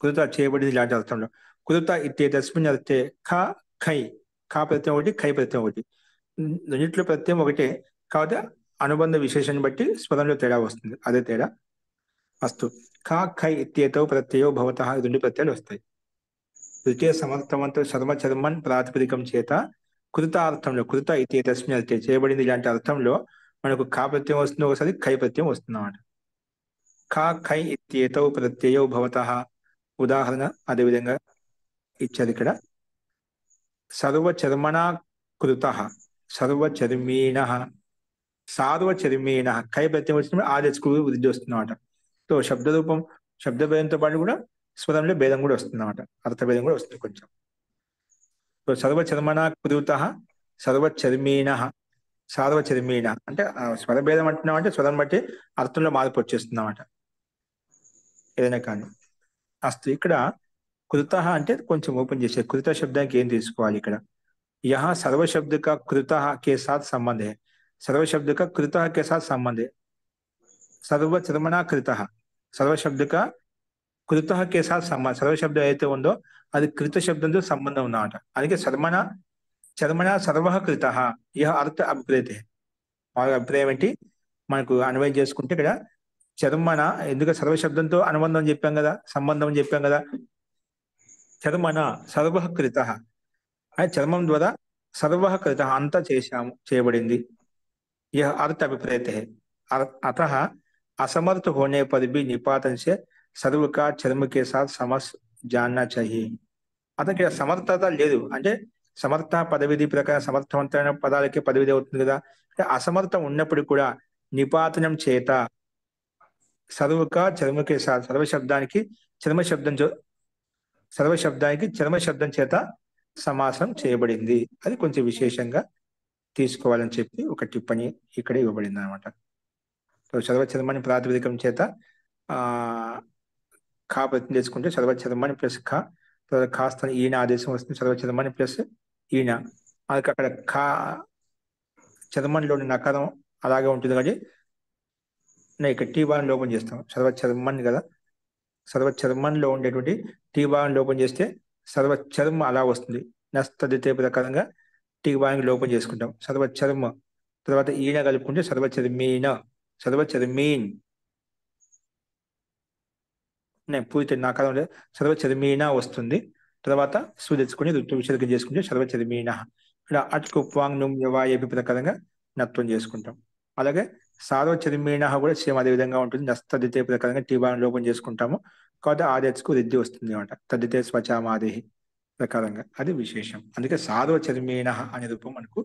కృత చేయబడింది ఇలాంటి అర్థంలో. కృత ఇత్యేతస్మిన్ అర్థే ఖ ఖై, ఖా ప్రత్యయం ఒకటి, ఖై ప్రత్యయం ఒకటి, రెండిట్లో ప్రత్యయం ఒకటే, కాకపోతే అనుబంధ విశేషాన్ని బట్టి స్వరంలో తేడా వస్తుంది, అదే తేడా. అస్తు ఖా ఖై ఇత్యేతౌ ప్రత్యయో భవతః, రెండు ప్రత్యయాలు వస్తాయి. తృతీయ సమర్థవంతో సర్వచర్మన్ ప్రాతిపదికం చేత కృతార్థంలో కృత ఇత్యేతస్మిన్ అర్థే చేయబడింది ఇలాంటి అర్థంలో మనకు ఖా ప్రత్యయం వస్తుంది, ఒకసారి ఖై ప్రత్యయం వస్తుంది అన్నమాట. ఖా ఖై ఇత్యేతౌ ప్రత్యయో భవతః, ఉదాహరణ అదేవిధంగా ఇచ్చారు ఇక్కడ. సర్వచర్మణ కృతః సర్వచర్మీణః, సార్వచర్మీణః ఖై ప్రత్యయం వచ్చినప్పుడు ఆదేశకు వృద్ధి వస్తుంది అన్నమాట. సో శబ్దరూపం శబ్ద భేదంతో పాటు కూడా స్వరంలో భేదం కూడా వస్తుంది అన్నమాట, అర్థభేదం కూడా వస్తుంది కొంచెం. సో సర్వచర్మణ కృతః సర్వచర్మీణః, సార్వచర్మీణ అంటే స్వరభేదం అంటున్నాం అంటే స్వరం బట్టి అర్థంలో మార్పు వచ్చేస్తుంది అన్నమాట ఏదైనా కానీ. అస్తు ఇక్కడ కృత అంటే కొంచెం ఓపెన్ చేసే, కృత శబ్దానికి ఏం తీసుకోవాలి ఇక్కడ. यहाँ सर्व शब्द का कृतः के साथ संबंध है, सर्व शब्द का कृतः के साथ संबंध है. सर्वचर्मणा कृतः, सर्व शब्द का कृतः के साथ संबंध, सर्व शब्द అయితే ఉందో అది కృత శబ్దంతో సంబంధం ఉన్నమాట. అందుకే చర్మణ చర్మణ సర్వ కృతః, ఇహ అర్థ అభిప్రేతే. వాళ్ళ అభిప్రాయం ఏంటి మనకు అన్వయం చేసుకుంటే ఇక్కడ చర్మణ, ఎందుకంటే సర్వ శబ్దంతో అనుబంధం చెప్పాం కదా, సంబంధం చెప్పాం కదా. చర్మణ సర్వ కృతః, చర్మం ద్వారా సర్వ కృత అంతా చేయబడింది. यह अर्थ अभिप्रेत है. अतः असमर्थ होने पर भी निपातन से सर्व का चर्म के साथ समस जानना चाहिए. అతనికి సమర్థత లేదు అంటే సమర్థ పదవిధి ప్రకారం సమర్థవంతమైన పదాలకి పదవిధి అవుతుంది కదా. అంటే అసమర్థం ఉన్నప్పుడు కూడా నిపాతనం చేత సర్వక చర్మకే సాత్, సర్వశబ్దానికి చర్మ శబ్దం చేత సమాసం చేయబడింది. అది కొంచెం విశేషంగా తీసుకోవాలని చెప్పి ఒక టిప్పణి ఇక్కడ ఇవ్వబడింది అనమాట. సర్వచర్మని ప్రాతిపదికం చేత ఖా ప్రత్యయం చేసుకుంటే సర్వచర్మని ప్లస్ ఖా, ఖాస్త ఈయన ఆదేశం వస్తుంది, సర్వచర్మని ప్లస్ ఈయన. అది అక్కడ ఖా చర్మంలోని నకారం అలాగే ఉంటుంది కానీ ఇక్కడ టీ భాగం లోపం చేస్తాం. సర్వచర్మన్ కదా, సర్వచర్మంలో ఉండేటువంటి టీ భాగం లోపం చేస్తే సర్వచర్మ అలా వస్తుంది. నస్తదితే ప్రకారంగా టీ భాగానికి లోపం చేసుకుంటాం. సర్వచర్మ తర్వాత ఈయన కలుపుకుంటే సర్వచర్మీన, సర్వచర్మీన్ పూర్తి నాకారం సర్వచర్మీన వస్తుంది. తర్వాత సు తెచ్చుకుని ఋతు విసర్గం చేసుకుంటే సర్వచర్మీన. ఇక్కడ అటుకు వాంగ్ నుమ్ యవాయేపి ప్రకారంగా నత్వం చేసుకుంటాం. అలాగే సార్వచర్మీణ కూడా సేమ్ అదే విధంగా ఉంటుంది. నస్తదితే ప్రకారంగా టీ భాగం లోపం చేసుకుంటాము. కాబట్టి ఆదేశకు రిద్ధి వస్తుంది అనమాట. తద్దితే స్వచామాదేహి ప్రకారంగా అది విశేషం. అందుకే సార్వచర్మీణ అనే రూపం మనకు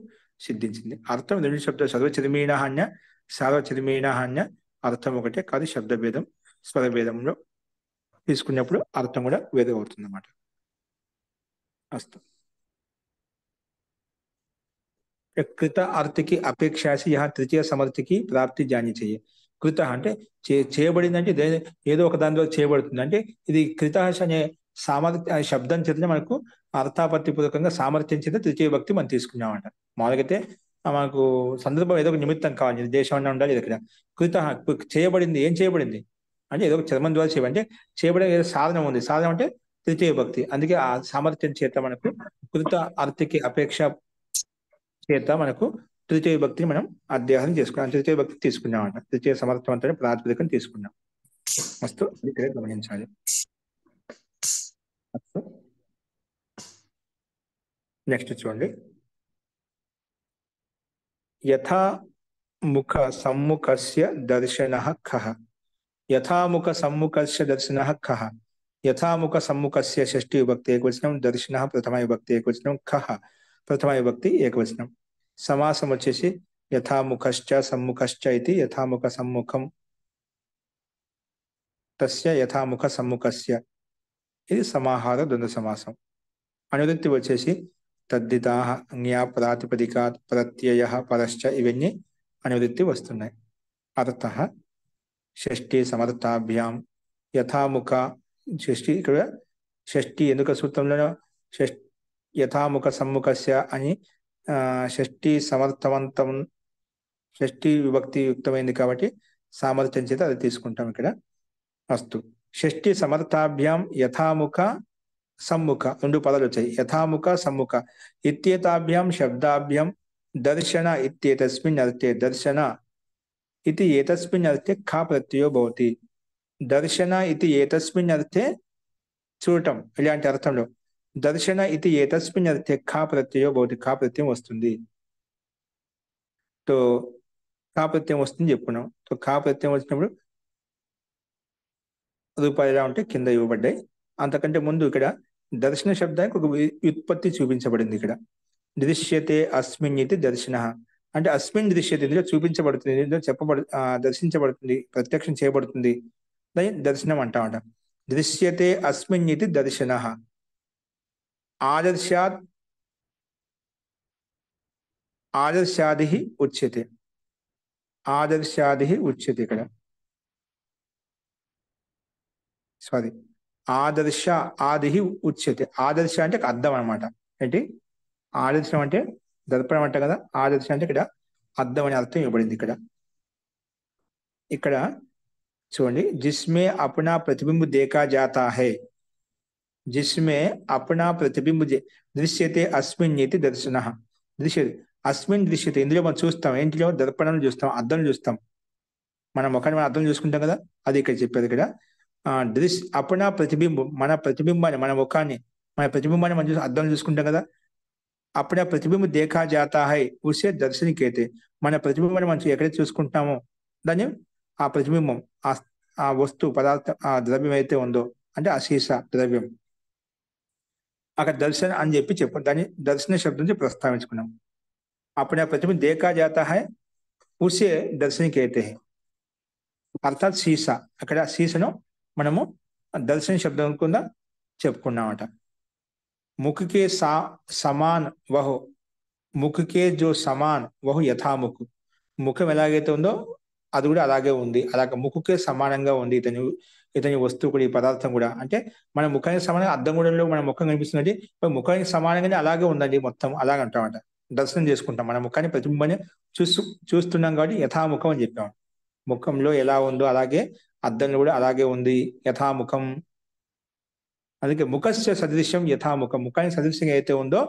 సిద్ధించింది. అర్థం రెండు శబ్దాలు సర్వచర్మీణ అన్య సార్వచర్మీణ అన్య, అర్థం ఒకటే కాదు, శబ్దభేదం స్వరభేదంలో తీసుకున్నప్పుడు అర్థం కూడా వేరే అవుతుంది అన్నమాట. అస్తు కృత अर्थ की अपेक्षा से यहाँ तृतीय समर्थ की प्राप्ति जानी चाहिए. కృత అంటే చేయబడింది అంటే ఏదో ఒక దాని ద్వారా చేయబడుతుంది. అంటే ఇది కృత అనే సామర్థ్య శబ్దం చేత మనకు అర్థాపత్తి పూర్వకంగా సామర్థ్యం చేత తృతీయ భక్తి మనం తీసుకున్నామంట. మామూలుగైతే మనకు సందర్భం ఏదో ఒక నిమిత్తం కావాలి, దేశం అన్నా ఉండాలి. ఇక్కడ కృత చేయబడింది, ఏం చేయబడింది అంటే ఏదో ఒక చర్మం ద్వారా చేయబడి, అంటే చేయబడే ఏదో సాధనం ఉంది, సాధనం అంటే తృతీయ భక్తి. అందుకే ఆ సామర్థ్యం చేత మనకు కృత అర్థకి అపేక్ష చేత మనకు తృతీయ భక్తిని మనం అధ్యాహనం చేసుకున్నాం, తృతీయ భక్తి తీసుకున్నామంట. తృతీయ సమర్థవంతమైన ప్రాతిపదికను తీసుకున్నాం. మస్తు ఇక్కడ గమనించాలి. నెక్స్ట్ చూడండి. యథా ముఖ సమ్ముఖస్య దర్శనః ఖః, యథాముఖ సమ్ముఖస్య దర్శనః ఖః. యథాముఖ సమ్ముఖస్య షష్ఠీ విభక్తి ఏకవచనం, దర్శనః ప్రథమ విభక్తి ఏకవచనం, ఖః ప్రథమ విభక్తి ఏకవచనం. సమాసం వచ్చేసి యథాముఖశ్చ సమ్ముఖశ్చ ఇది యథాముఖ సమ్ముఖం తస్య యథాముఖ సమ్ముఖస్య, ఇది సమాహార ద్వంద్వ సమాసం. అనువృత్తి వచ్చేసి తద్దితాః జ్ఞా ప్రాతిపదికాత్ ప్రత్యయః పరశ్చ, ఇవన్నీ అనువృత్తి వస్తున్నాయి. అర్థః షష్ఠీ సమర్థాభ్యాం యథాముఖ, షష్ఠీ ఇక్కడ షష్ఠీ ఎందుకు సూత్రంలో యథాముఖ సమ్ముఖస్య అని షష్ఠీ సమర్థవంతం, షష్ఠీ విభక్తి యుక్తమైంది కాబట్టి సామర్థ్యం చేత అది తీసుకుంటాం ఇక్కడ. అస్తు. షష్ఠీ సమర్థాభ్యాం యథాముఖ సమ్ముఖ రెండు పదాలు వచ్చాయి. యథాముఖ సమ్ముఖ ఇత్యేతాభ్యాం శబ్దాభ్యాం దర్శన ఇత్యేతస్మిన్ అర్థే దర్శన ఇది ఏతస్మిన్ అర్థే ఖా ప్రత్యయో భవతి. దర్శన ఇది ఏతస్మిన్ అర్థే చూడటం ఇలాంటి అర్థంలో దర్శన ఇది ఏతస్మిన్ అర్థే ఖా ప్రత్యయో భవతి, ఖా ప్రత్యయం వస్తుంది. తో ఖా ప్రత్యయం వస్తుంది చెప్పుకున్నాం. తో ఖా ప్రత్యయం వచ్చినప్పుడు రూపాయలు ఎలా ఉంటే కింద ఇవ్వబడ్డాయి. అంతకంటే ముందు ఇక్కడ దర్శన శబ్దానికి ఒక వ్యుత్పత్తి చూపించబడింది. ఇక్కడ దృశ్యతే అస్మిన్ ఇది దర్శన అంటే అస్మిన్ దృశ్యతే, ఇందులో చూపించబడుతుంది, ఇందులో దర్శించబడుతుంది, ప్రత్యక్షం చేయబడుతుంది, దాని దర్శనం అంటామట. దృశ్యతే అస్మిన్ ఇది దర్శన. ఆదర్శాత్ ఆదర్శాది ఉచ్యతే, ఆదర్శాది ఉచ్యతే. ఇక్కడ సారీ ఆదర్శ ఆది ఉచ్యతే. ఆదర్శ అంటే అద్దం అనమాట. ఏంటి ఆదర్శం అంటే దర్పణం అంట కదా, ఆదర్శం అంటే ఇక్కడ అద్దం అనే అర్థం ఇవ్వబడింది. ఇక్కడ చూడండి, జిస్మే అప్నా ప్రతిబింబ దేకా జాతా హై, జిస్మే అప్నా ప్రతిబింబ దృశ్యతే అస్మిన్ ఇది దర్శన. దృశ్యతే అస్మిన్ దృశ్యతే, ఇందులో మనం చూస్తాం, ఏంటిలో దర్పణం చూస్తాం, అద్దం చూస్తాం, మన ముఖాన్ని మనం అద్దం చూసుకుంటాం కదా, అది ఇక్కడ చెప్పేది. ఇక్కడ అప్నా ప్రతిబింబం, మన ప్రతిబింబాన్ని, మన ముఖాన్ని, మన ప్రతిబింబాన్ని మనం చూసి అద్దం చూసుకుంటాం కదా. అప్పుడే ప్రతిబింబ దేఖా జాతా హై ఉసే దర్శనికైతే, మన ప్రతిబింబాన్ని మనం ఎక్కడైతే చూసుకుంటామో దాన్ని ఆ ప్రతిబింబం, ఆ వస్తువు పదార్థం, ఆ ద్రవ్యం అయితే ఉందో అంటే అశీష ద్రవ్యం, అక్కడ దర్శన అని చెప్పి దాన్ని దర్శన శబ్దం నుంచి ప్రస్తావించుకున్నాం. అప్పుడే ప్రతిబింబ దేఖా జాతా హై ఉసే దర్శనికైతే, అర్థాత్ సీసా, అక్కడ సీసను మనము దర్శన శబ్దం కింద చెప్పుకున్నామట. ముఖకే సమాన్ వహు, ముఖకే జో సమాన్ వహు యథాముఖు, ముఖం ఎలాగైతే ఉందో అది కూడా అలాగే ఉంది, అలాగే ముఖకే సమానంగా ఉంది ఇతని వస్తువు కూడా, ఈ పదార్థం కూడా. అంటే మన ముఖానికి సమానంగా అద్దం కూడా మన ముఖం కనిపిస్తుంది, ముఖానికి సమానంగానే అలాగే ఉందండి మొత్తం, అలాగ అంటామంట. దర్శనం చేసుకుంటాం, మన ముఖాన్ని ప్రతిబింబాన్ని చూస్తున్నాం కాబట్టి యథాముఖం అని చెప్పాం. ముఖంలో ఎలా ఉందో అలాగే అద్దంలో కూడా అలాగే ఉంది, యథాముఖం. అందుకే ముఖస్య సదృశ్యం యథాముఖం, ముఖానికి సదృశ్యం అయితే ఉందో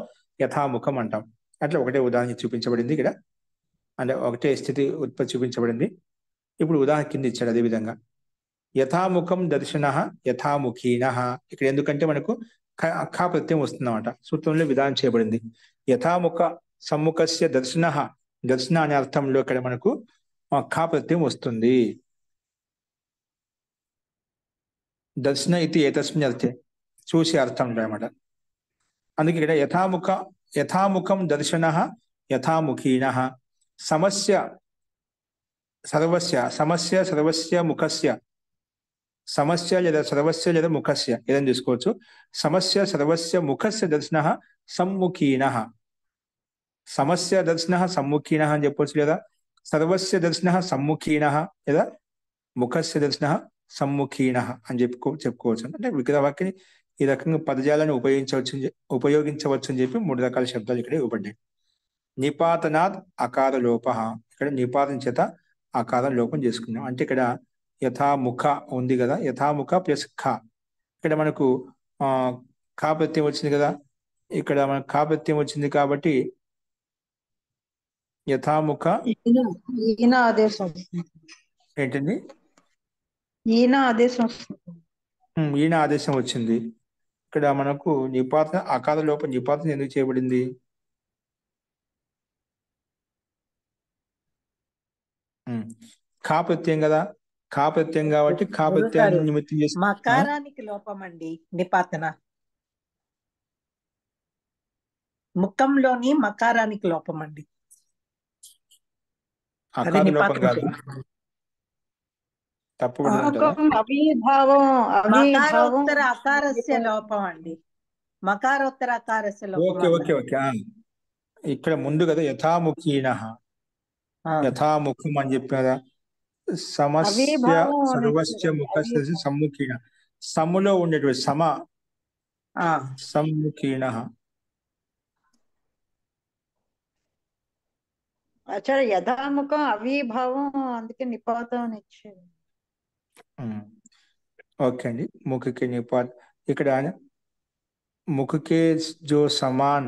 యథాముఖం అంటాం. అట్లా ఒకటే ఉదాహరణ చూపించబడింది ఇక్కడ, అంటే ఒకటే స్థితి ఉత్పత్తి చూపించబడింది. ఇప్పుడు ఉదాహరణ కింద ఇచ్చాడు అదే విధంగా. యథాముఖం దర్శన యథాముఖీన, ఇక్కడ ఎందుకంటే మనకు ఖా ప్రత్యయం వస్తుందన్నమాట, సూత్రంలో విధానం చేయబడింది. యథాముఖ సమ్ముఖస్య దర్శన, దర్శన అనే అర్థంలో ఇక్కడ మనకు ఖా ప్రత్యయం వస్తుంది. దర్శన ఇది ఏతస్మిన్ అర్థే, చూసే అర్థం అన్నమాట. అందుకే ఇక్కడ యథాముఖం దర్శన యథాముఖీన, సమస్య సర్వస్య ముఖస్య, సమస్య లేదా సర్వస్య లేదా ముఖస్య ఏదైనా తీసుకోవచ్చు. సమస్య సర్వస్య ముఖస్య దర్శన సమ్ముఖీన, సమస్య దర్శన సమ్ముఖీన అని చెప్పవచ్చు, లేదా సర్వస్య దర్శన సమ్ముఖీన, లేదా ముఖస్య దర్శన సమ్ముఖీన అని చెప్పుకోవచ్చు. అంటే విగ్రహవాక్యని ఈ రకంగా పదజాలను ఉపయోగించవచ్చు అని చెప్పి 3 రకాల శబ్దాలు ఇక్కడ ఇవ్వబడ్డాయి. నిపాతనాత్ అకార లోప, ఇక్కడ నిపాతన చేత ఆకారం లోపం చేసుకున్నాం. అంటే ఇక్కడ యథాముఖ ఉంది కదా, యథాముఖ ప్లస్ ఖ, ఇక్కడ మనకు ఖా ప్రత్యయం వచ్చింది కదా, ఇక్కడ మనకు ఖా ప్రత్యయం వచ్చింది కాబట్టి యథాముఖ ఈయన ఆదేశం ఏంటండి, ఈయన ఆదేశం ఈయన ఆదేశం వచ్చింది. ఇక్కడ మనకు నిపాతన అకార లోపం, నిపాతన ఎందుకు చేయబడింది? ఖా ప్రత్యయం కదా, ఖా ప్రత్యయం కాబట్టి ఖా ప్రత్యయాన్ని నిమిత్తం చేసి మకారానికి లోపం అండి నిపాతన, ముఖంలోని మకారానికి లోపం అండి, అది అకార లోపం నిపాతన. కాదు, తప్పకుండా మకారోత్తర అకారస్య లోపం అండి, మకారోత్తర అకారస్య లోపం. Okay okay okay. ఇక్కడ ముందు కదా యథాముఖీన, యథాముఖం అని చెప్పారా, సమస్య సర్వస్య ముఖ సమ్ముఖీన, సమ్ములో ఉండేటువంటి సమ్ముఖీన ఆచార్య యథాముఖం అవిభావం, అందుకే నిపాతం అని ఇచ్చారు. ఓకే అండి. ముఖ के निपात ఇక్కడ मुख के जो समान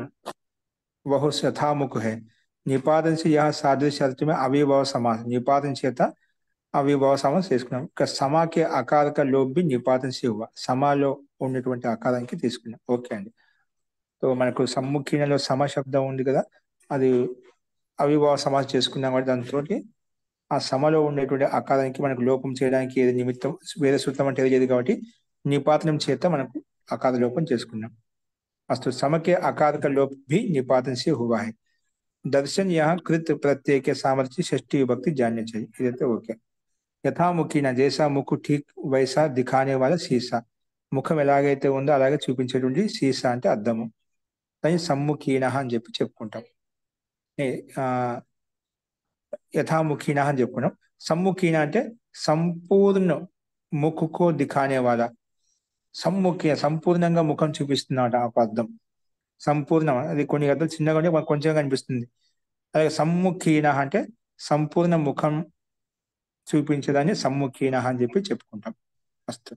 वह यथामुख है। निपातन से यह सादृश्य अर्थ में अविभाव समास, निपातन చేత అవిభావ సమాసం తీసుకున్నాం. ఇక సమాకే అకారక లోప్ బి నిపాతన్ से हुआ, సమాలో ఉన్నటువంటి ఆకారానికి తీసుకున్నాం. ఓకే అండి. సో మనకు సమ్ముఖీనలో సమ శబ్దం ఉంది కదా, అది అవిభావ సమాసం చేసుకున్నాం కాబట్టి దాంతో ఆ సమలో ఉండేటువంటి ఆకారానికి మనకు లోపం చేయడానికి ఏది నిమిత్తం, వేరే సూత్రం అంటే ఏది కాబట్టి నిపాతనం చేత మనకు ఆకార లోపం చేసుకున్నాం. अस्तु सम के आकार का लोप भी निपातन से हुआ है। दर्शन यहाँ कृत प्रत्यय के सामर्थ्य षष्ठी विभक्ति जाननी चाहिए. इधर तो ओके. यथामुखी ना, जैसा मुख ठीक वैसा दिखाने वाला शीशा, ముఖం ఎలాగైతే ఉందో అలాగే చూపించేటువంటి సీసా అంటే అద్దము. దాన్ని సమ్ముఖీన అని చెప్పి చెప్పుకుంటాం. యథాముఖీన అని చెప్పుకున్నాం. సమ్ముఖీన అంటే సంపూర్ణ ముఖకో దిఖానే వాళ్ళ, సమ్ముఖీన సంపూర్ణంగా ముఖం చూపిస్తున్నాడు ఆ అద్దం. సంపూర్ణం అది కొన్ని గద్దలు చిన్నగా ఉంటే మనకు కొంచెం కనిపిస్తుంది. అలాగే సమ్ముఖీన అంటే సంపూర్ణ ముఖం చూపించేదాన్ని సమ్ముఖీన అని చెప్పి చెప్పుకుంటాం. ఫస్ట్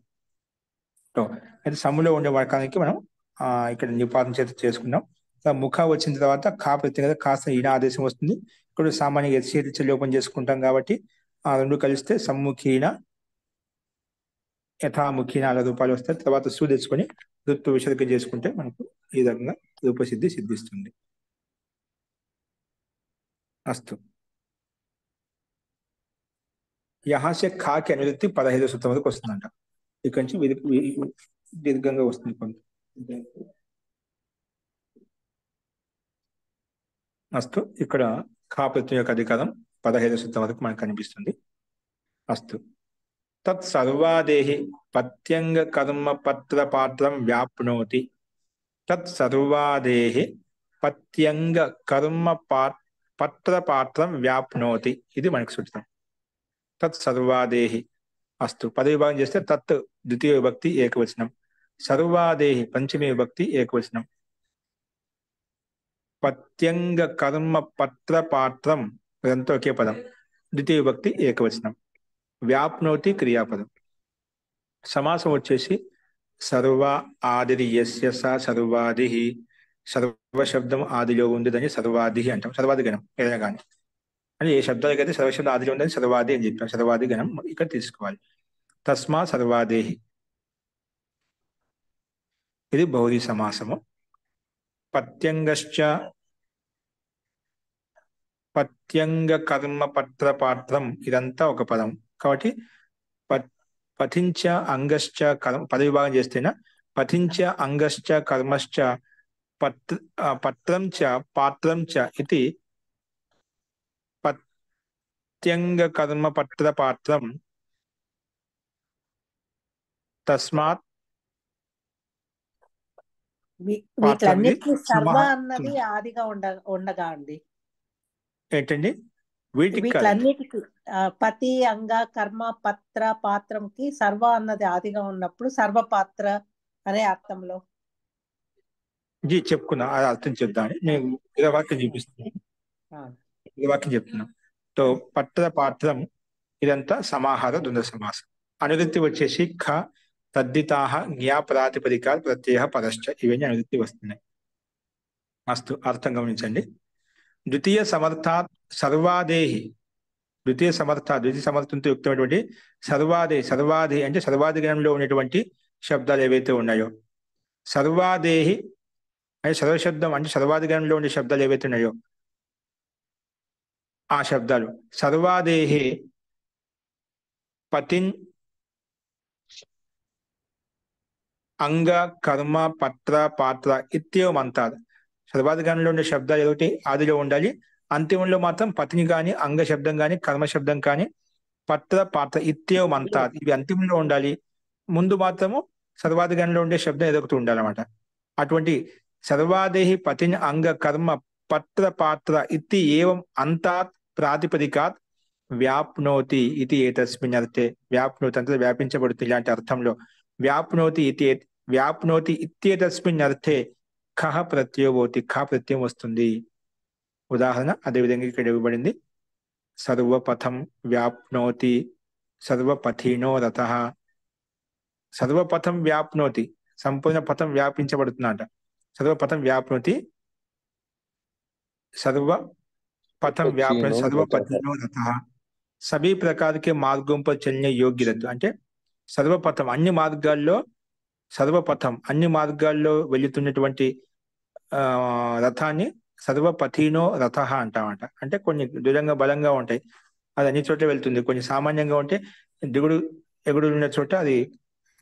అయితే సమ్ములో ఉండే వాకానికి మనం ఇక్కడ నిపాతం చేత చేసుకున్నాం. ముఖ వచ్చిన తర్వాత కా ప్రత్యేక కాస్త ఈన ఆదేశం వస్తుంది. ఇక్కడ సామాన్యంగా చేతి లోపం చేసుకుంటాం కాబట్టి ఆ రెండు కలిస్తే సమ్ముఖీన యథాముఖీన 6 రూపాయలు వస్తాయి. తర్వాత సు తెచ్చుకొని ఋతు విసర్గ చేసుకుంటే మనకు ఈ విధంగా రూపసిద్ధి సిద్ధిస్తుంది. అస్తు యహాసే ఖాకి అనువృత్తి 15వ సూత్రం వరకు వస్తుందంట. ఇక్కడి నుంచి దీర్ఘంగా వస్తుంది కొంత. అస్తు ఇక్కడ ఖా ప్రత్యయం యొక్క అధికారం 15వ సూత్రం వరకు మనకు కనిపిస్తుంది. అస్తు తత్ సర్వాదేహి పత్యంగ కర్మ పత్ర పాత్రం వ్యాప్నోతి. తత్ సర్వాదేహి పత్యంగ కర్మ పత్ర పాత్రం వ్యాప్నోతి, ఇది మనకు సూచన. తత్ సర్వాదేహి. అస్తు పదవి విభాగం చేస్తే తత్ ద్వితీయ విభక్తి ఏకవచనం, సర్వాదేహి పంచమీ విభక్తి ఏకవచనం. పత్యంగ కర్మ పత్ర పాత్రం ఇదంతా ఒకే పదం, ద్వితీయ విభక్తి ఏకవచనం. వ్యాప్నోతి క్రియాపదం. సమాసం వచ్చేసి సర్వ ఆదిరి యస్య స సర్వాది, సర్వశబ్దం ఆదిలో ఉంది, దాన్ని సర్వాది అంటాం. సర్వాది గణం ఏదైనా కానీ అంటే ఏ శబ్దాలకైతే సర్వశబ్దం ఆదిలో ఉందని సర్వాది అని చెప్పాం. సర్వాది గణం ఇక్కడ తీసుకోవాలి. తస్మా సర్వాదేహి, ఇది బహుళీ సమాసము. పత్యంగశ్చ పత్యంగ కర్మ పత్ర పాత్రం ఇదంతా ఒక పదం కాబట్టి పఠించ అంగశ్చ కర్మ పదవి విభాగం చేస్తేనా పఠించ అంగశ్చ కర్మశ్చ పత్రం చ పాత్రం చ ఇది పత్యంగ కర్మ పత్ర పాత్రం. తస్మాత్ వీటన్నిటికీ సర్వ అన్నది ఆదిగా ఉండగా అండి. ఏంటండి వీటన్నిటికీ పతి అంగ కర్మ పత్ర పాత్రంకి సర్వ అన్నది ఆదిగా ఉన్నప్పుడు సర్వపాత్ర అనే అర్థంలో జీ చెప్పుకున్నా, అది అర్థం చెప్దామని నేను ఇదే వాక్యం చూపిస్తున్నాను. ఇదే వాక్యం చెప్తున్నాం. తో పత్ర పాత్రం ఇదంతా సమాహార ద్వంద్వ సమాసం. అనువృత్తి వచ్చేసి ఖ తద్దితాహ జ్ఞా ప్రాతిపదిక ప్రత్యయ పరశ్చ, ఇవన్నీ అనువృత్తి వస్తున్నాయి. అస్తు అర్థం గమనించండి. ద్వితీయ సమర్థాత్ సర్వాదేహి, ద్వితీయ సమర్థంతో యుక్తమైనటువంటి సర్వాది అంటే సర్వాది గణంలో ఉన్నటువంటి శబ్దాలు ఏవైతే ఉన్నాయో, సర్వాదేహి అంటే సర్వశబ్దం అంటే సర్వాది గణంలో ఉండే శబ్దాలు ఏవైతే ఉన్నాయో ఆ శబ్దాలు సర్వాదేహి పతిన్ అంగ కర్మ పత్ర పాత్ర ఇత్యేవం అంటారు. సర్వాది గణంలో ఉండే శబ్దాలు ఏదైతే ఆదిలో ఉండాలి, అంతిమంలో మాత్రం పతిని కానీ అంగ శబ్దం కానీ కర్మ శబ్దం కానీ పత్ర పాత్ర ఇత్యేవం అంటారు, ఇవి అంతిమంలో ఉండాలి. ముందు మాత్రము సర్వాది గణంలో ఉండే శబ్దం ఏదో ఒకటి ఉండాలన్నమాట. అటువంటి సర్వాదేహి పతిని అంగ కర్మ పత్ర పాత్ర ఇతి ఏవం అంతాత్ ప్రాతిపదికాత్ వ్యాప్నోతి ఇది ఏతస్మిన్ అర్థే. వ్యాప్నోతి అంటే వ్యాపించబడుతుంది ఇలాంటి అర్థంలో. వ్యాప్నోతి ఇత్యేతస్మిన్ అర్థే ఖ ప్రత్యయం భవతి, ఖ ప్రత్యయం వస్తుంది. ఉదాహరణ అదేవిధంగా ఇక్కడ ఇవ్వబడింది. సర్వపథం వ్యాప్నోతి సర్వపథినో రథః. సర్వపథం వ్యాప్నోతి, సంపూర్ణ పథం వ్యాపించబడుతుందట. సర్వపథం వ్యాప్నోతి, सर्वपथम व्यापन सर्वपथिनो रथः. सभी प्रकार के मार्गों पर चलने योग्य रथ అంటే సర్వపథం అన్ని మార్గాల్లో, సర్వపథం అన్ని మార్గాల్లో వెళుతున్నటువంటి రథాన్ని సర్వపథినో రథః అంటామట. అంటే కొన్ని దృఢంగా బలంగా ఉంటాయి, అది అన్ని చోట్ల వెళ్తుంది. కొన్ని సామాన్యంగా ఉంటే దిగుడు ఎగుడు ఉన్న చోట అది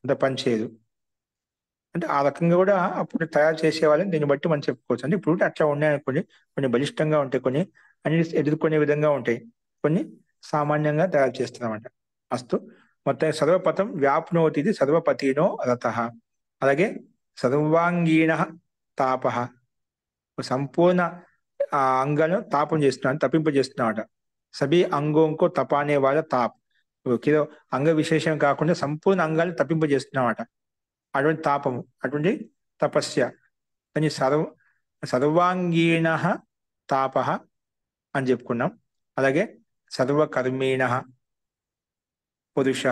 అంత పనిచేయదు. అంటే ఆ రకంగా కూడా అప్పుడు తయారు చేసేవాళ్ళని దీన్ని బట్టి మనం చెప్పుకోవచ్చు. అంటే ఇప్పుడు అట్లా ఉన్నాయనుకోండి, కొన్ని బలిష్టంగా ఉంటాయి, కొన్ని అన్ని ఎదుర్కొనే విధంగా ఉంటాయి, కొన్ని సామాన్యంగా తయారు చేస్తున్నామంట. అస్తు మొత్తం సర్వపథం వ్యాప్నోతి ఇది సర్వపథినో రథః. అలాగే సర్వాంగీణ తాపః, సంపూర్ణ అంగాలను తాపం చేస్తున్నాడు, తప్పింపజేస్తున్నామట. సభీ అంగోంకో తపానే వాళ్ళ తాప్, ఏదో అంగ విశేషం కాకుండా సంపూర్ణ అంగాలను తప్పింపజేస్తున్నామట. అటువంటి తాపము, అటువంటి తపస్య అని సర్వాంగీణ తాప అని చెప్పుకున్నాం. అలాగే సర్వకర్మీణ పురుష,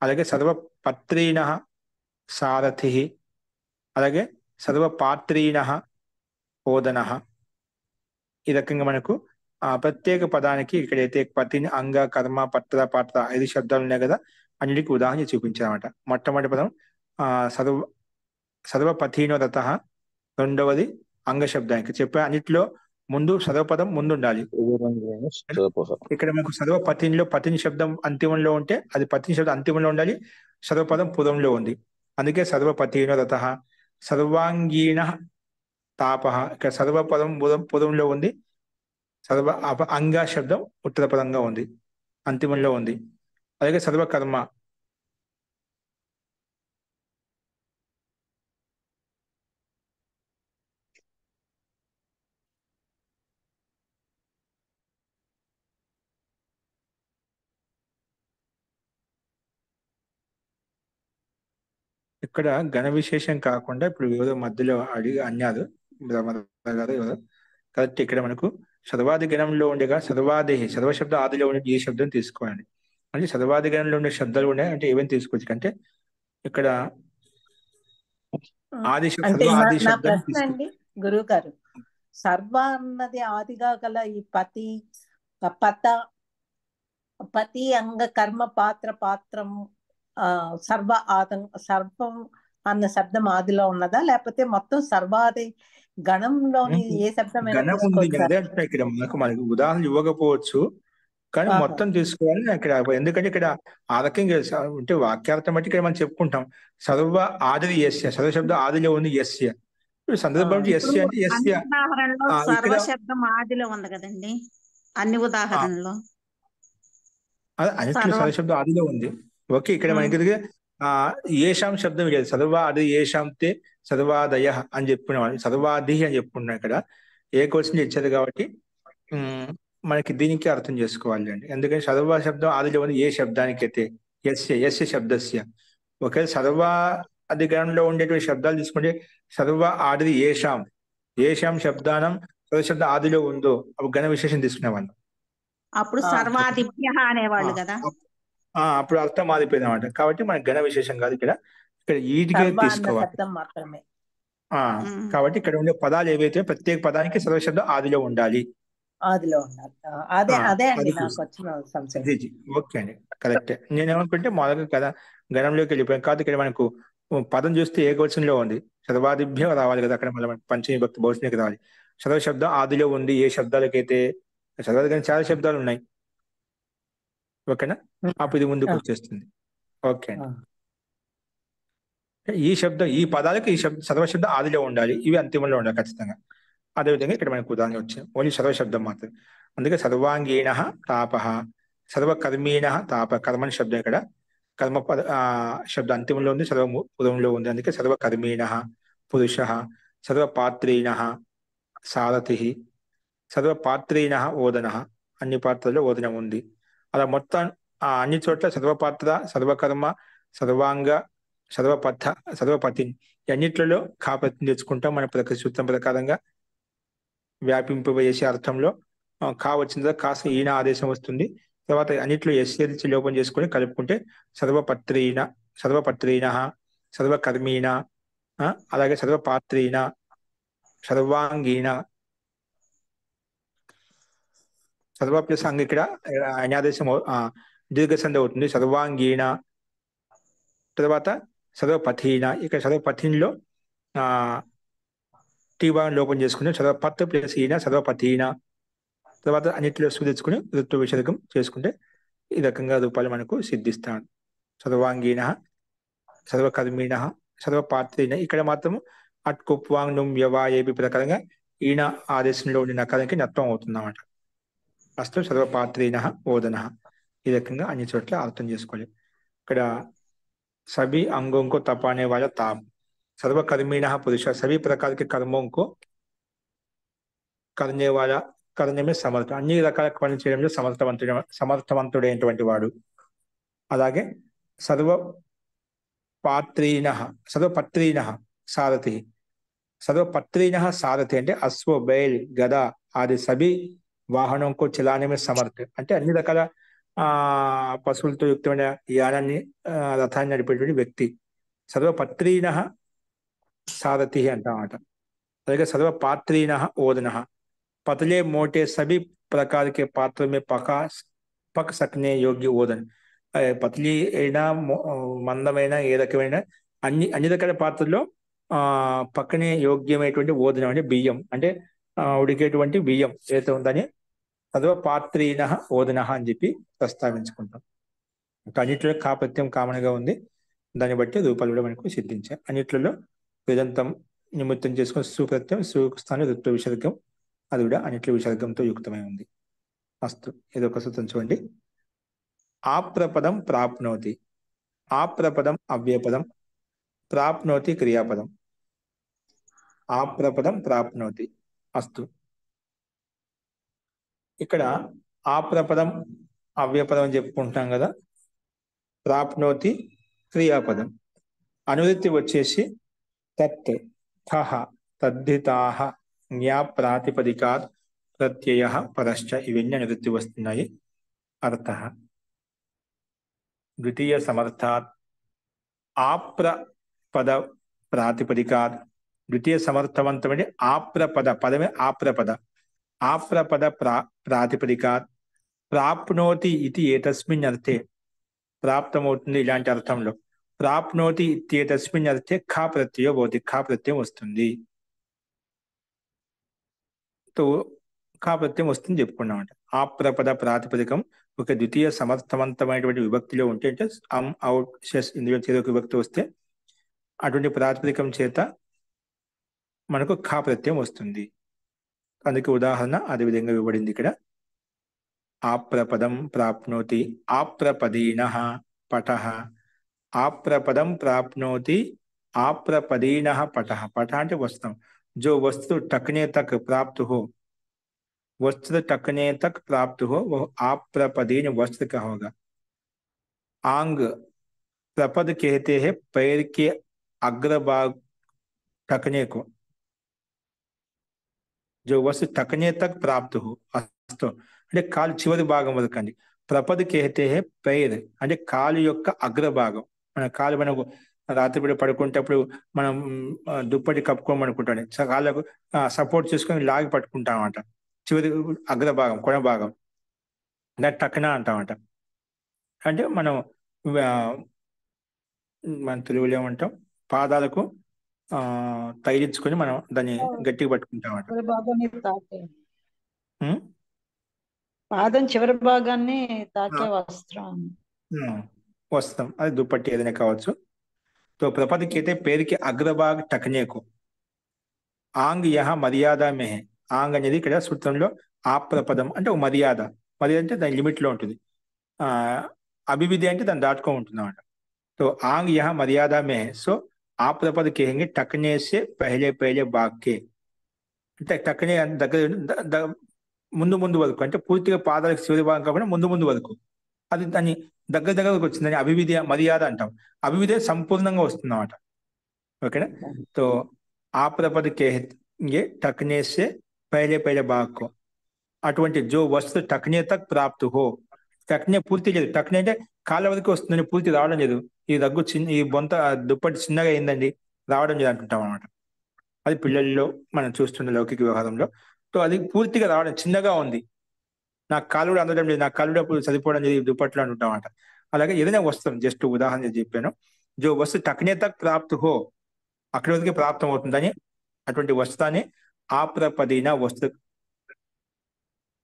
అలాగే సర్వపత్రీణ సారథి, అలాగే సర్వపాత్రీణ ఓదన. ఈ రకంగా మనకు ప్రత్యేక పదానికి ఇక్కడైతే పతిని అంగ కర్మ పత్ర పాత్ర 5 శబ్దాలు ఉన్నాయి కదా, అన్నిటికీ ఉదాహరణ చూపించామట. మొట్టమొదటి పదం సర్వపథినో రథః, రెండవది అంగ శబ్దానికి చెప్పే అన్నిటిలో ముందు సర్వపదం ముందు ఉండాలి. ఇక్కడ మనకు సర్వపథినిలో పతిని శబ్దం అంతిమంలో ఉంటే అది పతిని శబ్దం అంతిమంలో ఉండాలి, సర్వపదం పురంలో ఉంది, అందుకే సర్వపథినో రథః. సర్వాంగీణ తాపః, ఇక్కడ సర్వపదం పురంలో ఉంది, సర్వ అంగ శబ్దం ఉత్తర పదంగా ఉంది, అంతిమంలో ఉంది. అలాగే సర్వకర్మ, ఇక్కడ ఘన విశేషం కాకుండా ఇప్పుడు ఎవరో మధ్యలో అడిగి అన్నారు గారు ఎవరో, కరెక్ట్. ఇక్కడ మనకు సర్వాది గణంలో ఉండేగా సర్వాదేహి, సర్వశబ్ద ఆదిలో ఉండే ఈ శబ్దం తీసుకోవాలి. అంటే సర్వాది గణంలో ఉండే శబ్దాలు ఉన్నాయి అంటే ఏమేమి తీసుకోవచ్చు అంటే ఇక్కడ ఆది నా ప్రశ్న అండి గురువు గారు, సర్వ అన్నది ఆదిగా గల ఈ పతి అంగ కర్మ పాత్ర పాత్రం సర్వం అన్న శబ్దం ఆదిలో ఉన్నదా, లేకపోతే మొత్తం సర్వాది గణంలోని ఏ శబ్దం ఇక్కడ మనకు ఉదాహరణ ఇవ్వకపోవచ్చు, కానీ మొత్తం తీసుకోవాలి ఇక్కడ. ఎందుకంటే ఇక్కడ ఆ రకంగా అంటే వాక్యార్థం బట్టి ఇక్కడ మనం చెప్పుకుంటాం సర్వ ఆది యస్య, సర్వ శబ్దం ఆదిలో ఉంది యస్య. సందర్భం యస్య అంటే యస్య సర్వ శబ్దం ఆదిలో ఉంది కదండి అన్ని ఉదాహరణలో, అన్నిట్లో సర్వ శబ్దం ఆదిలో ఉంది. ఓకే, ఇక్కడ మనకి ఏషాం శబ్దం లేదు, సర్వ ఆది ఏషాంతే సర్వాదయ అని చెప్పుకునేవాళ్ళు, సర్వాది అని చెప్పుకున్నాం. ఇక్కడ ఏకవచనం ఇచ్చారు కాబట్టి మనకి దీనికి అర్థం చేసుకోవాలి అండి. ఎందుకంటే సర్వ శబ్దం ఆదిలో ఉంది ఏ శబ్దానికి అయితే యస్య శబ్దస్య. ఒకవేళ సర్వ అధికారంలో ఉండేటువంటి శబ్దాలు తీసుకుంటే సర్వ ఆది ఏషాం శబ్దానం సర్వ శబ్దం ఆదిలో ఉందో అప్పుడు ఘన విశేషం తీసుకునేవాళ్ళు, అప్పుడు సర్వాదిభ్య అనేవాళ్ళు కదా, అప్పుడు అర్థం మారిపోయింది అన్నమాట. కాబట్టి మనకి ఘన విశేషం కాదు, ఇక్కడ ఈటికే తీసుకోవాలి. కాబట్టి ఇక్కడ ఉండే పదాలు ఏవైతే ప్రత్యేక పదానికి సర్వశబ్దం ఆదిలో ఉండాలి. ఓకే అండి, కరెక్టే. నేనేమనుకుంటే మొదలు కదా గణంలోకి వెళ్ళిపోయాం కాదు, ఇక్కడ మనకు పదం చూస్తే ఏకవచనంలో ఉంది, సర్వాదిభ్యం రావాలి కదా, అక్కడ మళ్ళీ పంచమీ భక్తి భవిష్యత్తుకి రావాలి. సర్వశబ్దం ఆదిలో ఉంది ఏ శబ్దాలకైతే, చదవదు కానీ చాలా శబ్దాలు ఉన్నాయి. ఓకేనా, అప్పుడు ఇది ముందుకు వచ్చేస్తుంది. ఓకే అండి, ఈ శబ్దం ఈ పదాలకు ఈ సర్వశబ్దం ఆదిలో ఉండాలి, ఇవి అంతిమంలో ఉండాలి ఖచ్చితంగా. అదేవిధంగా ఇక్కడ మనకు ఉదాహరణ వచ్చింది ఓన్లీ సర్వశబ్దం మాత్రం. అందుకే సర్వాంగీణ తాప, సర్వకర్మీణ తాప, కర్మని శబ్దం ఇక్కడ కర్మ శబ్దం అంతిమంలో ఉంది, సర్వపురంలో ఉంది, అందుకే సర్వకర్మీణ పురుష, సర్వపాత్రీణ సారథి, సర్వపాత్రీణ ఓదన, అన్ని పాత్రల్లో ఓదనం ఉంది. అలా మొత్తం అన్ని చోట్ల సర్వపాత్ర సర్వకర్మ సర్వాంగ సర్వపతి అన్నిట్లలో కాపతిని తెచ్చుకుంటాం మన ప్రకృతి సూత్రం ప్రకారంగా. వ్యాపింపజేసే అర్థంలో కా వచ్చిన తర్వాత కాస్త ఈన ఆదేశం వస్తుంది. తర్వాత అన్నిట్లో ఎస్ఎల్సి లోపం చేసుకొని కలుపుకుంటే సర్వపత్రీన, సర్వపత్రీన, సర్వకర్మీణ, అలాగే సర్వపాత్రీన, సర్వాంగీణ, సర్వ ప్లస్ అంగ ఇక్కడ అన్యాదేశం దీర్ఘ సంధి అవుతుంది. సర్వాంగీణ, తర్వాత సర్వపథీన, ఇక్కడ సర్వపథీన్లో టీ భాగం లోపం చేసుకుని సర్వపత్ ప్లస్ ఈన సర్వపథీన, తర్వాత అన్నిటిలో తెచ్చుకుని ఋత్వ విసర్గం చేసుకుంటే ఈ రకంగా రూపాలు మనకు సిద్ధిస్తాడు. సర్వాంగీణ, సర్వకర్మీణ, సర్వపాత్రీన. ఇక్కడ మాత్రం అట్ కుప్వాంగ్ నుమ్ వ్యవా ఏపీ ప్రకారంగా ఈయన ఆదేశంలో ఉండిన నకారానికి నత్వం అవుతుంది అన్నమాట. అస్తు సర్వపాత్రీన ఓదన. ఈ రకంగా అన్ని చోట్ల అర్థం చేసుకోవాలి. ఇక్కడ सभी अंगों को तपाने वाला ताप, सर्वकर्मीण पुरुष, सभी प्रकार के कर्मों को करने वाला, करने में समर्थ, అన్ని రకాల పని చేయడంలో సమర్థవంతుడైనటువంటి వాడు. అలాగే సర్వపత్రీణ సారథి, सर्वपत्रीण सारथि అంటే అశ్వ, బైల్, గద ఆది సభీ వాహనం को चलाने में समर्थ అంటే అన్ని రకాల పశువులతో యుక్తమైన యానాన్ని రథాన్ని నడిపేటువంటి వ్యక్తి సర్వపత్రీణ సారథి అంటామాట. అలాగే సర్వపాత్రీణ ఓదన, पतले मोटे सभी प्रकार के पात्रों में पक सकने योग्य ఓదన. పతలి అయినా మందమైన ఏ రకమైన అన్ని రకాల పాత్రల్లో పక్కనే యోగ్యమైనటువంటి ఓదనం అంటే బియ్యం, అంటే ఉడికేటువంటి బియ్యం ఏదైతే ఉందని సర్వపాత్రీణ ఓదన అని చెప్పి ప్రస్తావించుకుంటాం. అన్నిట్లో కాపత్యం కామన్గా ఉంది. దాన్ని బట్టి రూపాలు కూడా మనకు సిద్ధించాయి. అన్నిట్లలో వేదంతం నిమిత్తం చేసుకుని సుప్రత్యం, సుస్థానం, ఋత్వ విసర్గం, అది కూడా అన్నిట్లో విసర్గంతో యుక్తమై ఉంది. అస్తు. ఇది ఒక సూత్రం చూడండి. ఆప్రపదం ప్రాప్నోతి, ఆప్రపదం అవ్యపదం, ప్రాప్నోతి క్రియాపదం. ఆప్రపదం ప్రాప్నోతి. అస్తు. ఇక్కడ ఆప్రపదం అవ్యపదం అని చెప్పుకుంటున్నాం కదా, ప్రాప్నోతి క్రియాపదం. అనువృత్తి వచ్చేసి తత్, థః, తద్ధితాః, జ్ఞా ప్రాతిపదికాత్, ప్రత్యయః, పరశ్చ ఇవన్నీ అనువృత్తి వస్తున్నాయి. అర్థః ద్వితీయ సమర్థాత్, ఆప్రపద ప్రాతిపదికాత్. ద్వితీయ సమర్థవంతమని ఆప్రపద, పదమే ఆప్రపద, ఆప్రపద ప్రాతిపదికాత్, ప్రాప్నోతి ఇది ఏతస్మిన్ అర్థే, ప్రాప్తమవుతుంది ఇలాంటి అర్థంలో. ప్రాప్నోతి ఇత్యేతస్మిన్ అర్థే ఖా ప్రత్యయో భవతి, ఖా ప్రత్యయం వస్తుంది. ఖా ప్రత్యయం వస్తుంది చెప్పుకున్నామంట. ఆప్రపద ప్రాతిపదికం ఒక ద్వితీయ సమర్థవంతమైనటువంటి విభక్తిలో ఉంటే, అంటే అమ్, అవుట్, షెస్ ఇందులో చేదో విభక్తి వస్తే అటువంటి ప్రాతిపదికం చేత మనకు ఖా ప్రత్యయం వస్తుంది. అందుకే ఉదాహరణ అదే విధంగా ఇవ్వబడింది ఇక్కడ. ఆప్రపదం ప్రాప్నోతి, ఆప్రపదీనః పఠః, ఆప్రపదం ప్రాప్నోతి, ఆప్రపదీనః పఠః. పఠ అంటే వస్త్రం, जो वस्तु टकने तक प्राप्त हो, वस्त्र टकने तक प्राप्त हो, वह आप्रपदीन वस्त्र का होगा. आंग प्रपद कहते हैं पैर के अग्रभाग टकने को, जो वस्तु टकने तक प्राप्त हो. अस्तु అంటే కాలు చివరి భాగం వరకండి. ప్రపద కేహతే హే పైర్ అంటే కాలు యొక్క అగ్రభాగం. మన కాలు మనకు రాత్రిపూట పడుకునేటప్పుడు మనం దుప్పటి కప్పుకోమనుకుంటాం, కాళ్ళకు సపోర్ట్ చేసుకొని లాగి పట్టుకుంటామంట. చివరి అగ్రభాగం, కొన భాగం, దాన్ని టక్నా అంటామంట. అంటే మనం మన తెలుగులో ఏమంటాం, పాదాలకు తగిలించుకొని మనం దాన్ని గట్టిగా పట్టుకుంటామంట. పాదం చివరి భాగాన్ని తాకే వస్త్రం, వస్త్రం అది దుప్పటి ఏదైనా కావచ్చు. तो प्रपद कहते पैर के अग्रभाग टकने को. आंग यहाँ मर्यादा में है. ఆంగ్ అనేది ఇక్కడ సూత్రంలో ఆప్రపదం అంటే ఒక మర్యాద, మర్యాద అంటే దాని లిమిట్ లో ఉంటుంది. అభివిధి అంటే దాన్ని దాటుకో ఉంటుంది అన్నమాట. तो आंग यहाँ मर्यादा में है. सो ఆప్రపద कहेंगे टकने से पहले पहले भाग के, అంటే టక్నే దగ్గర ముందు ముందు వరకు, అంటే పూర్తిగా పాదాలకు చివరి భాగం కాకుండా ముందు ముందు వరకు, అది దాన్ని దగ్గరకు వచ్చిందని అభివిధి మర్యాద అంటాం. అభివిధి సంపూర్ణంగా వస్తుంది అన్నమాట. ఓకేనా. తో ఆప్రపద కేహే టక్నే సే పైలే భాగ్ కో. అటువంటి జో వస్తు టక్నే తక్ ప్రాప్తు హో, టక్నే పూర్తి లేదు, టక్నే అంటే కాళ్ళ వరకు వస్తుందని పూర్తి రావడం లేదు, ఈ దగ్గు చిన్న, ఈ బొంత దుప్పటి చిన్నగా అయిందండి రావడం లేదు అంటుంటాం అనమాట. అది పిల్లల్లో మనం చూస్తున్న లౌకిక వ్యవహారంలో. సో అది పూర్తిగా రావడం చిన్నగా ఉంది, నాకు కాలు కూడా అందడం లేదు, నాకు కాలు కూడా అప్పుడు సరిపోవడం లేదు ఈ దుప్పట్లో అంటుంటాం అనమాట. అలాగే ఏదైనా వస్తువు, జస్ట్ ఉదాహరణ చెప్పాను, జో వస్తు టక్నే తక్ ప్రాప్తు హో, అక్కడి వరకు ప్రాప్తం అవుతుందని అటువంటి వస్తువుని ఆప్రపదీన వస్తు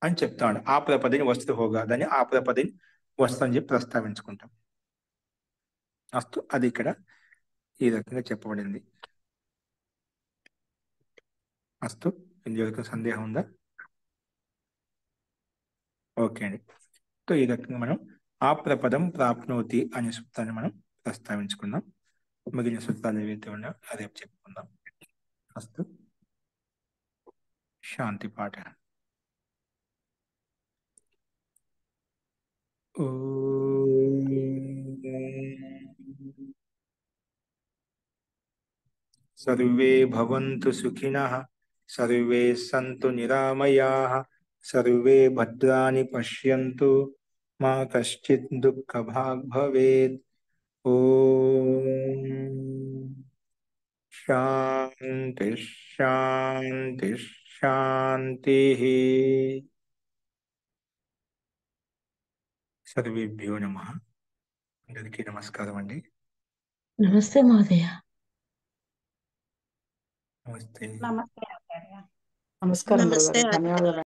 అని చెప్తాడు. ఆప్రపదిని వస్తు హోగా, దాన్ని ఆప్రపదిని వస్తు అని చెప్పి ప్రస్తావించుకుంటాం. అస్తు, అది ఇక్కడ ఈ రకంగా చెప్పబడింది. అస్తు, ఇందులో సందేహం ఉందా? ఓకే అండి. సో ఈ రకంగా మనం ఆప్రపదం ప్రాప్నోతి అనే సూత్రాన్ని మనం ప్రస్తావించుకుందాం. మిగిలిన సూత్రాలు ఏవైతే ఉన్నాయో అదే చెప్పుకుందాం. అస్తు, శాంతి పాఠ. సర్వే భవంతు సుఖినః, సర్వే సంతు నిరామయాః, సర్వే భద్రాణి పశ్యంతు, మా కశ్చిత్ దుఃఖభాగ్ భవేత్. ఓం శాంతి శాంతి శాంతి. సర్వేభ్యో నమః. అందరికీ నమస్కారం అండి. నమస్తే మహోదయ. నమస్తే. నమస్తే ఆచార్య. నమస్కారం నమస్తే గురుగారు, ధన్యవాదాలు.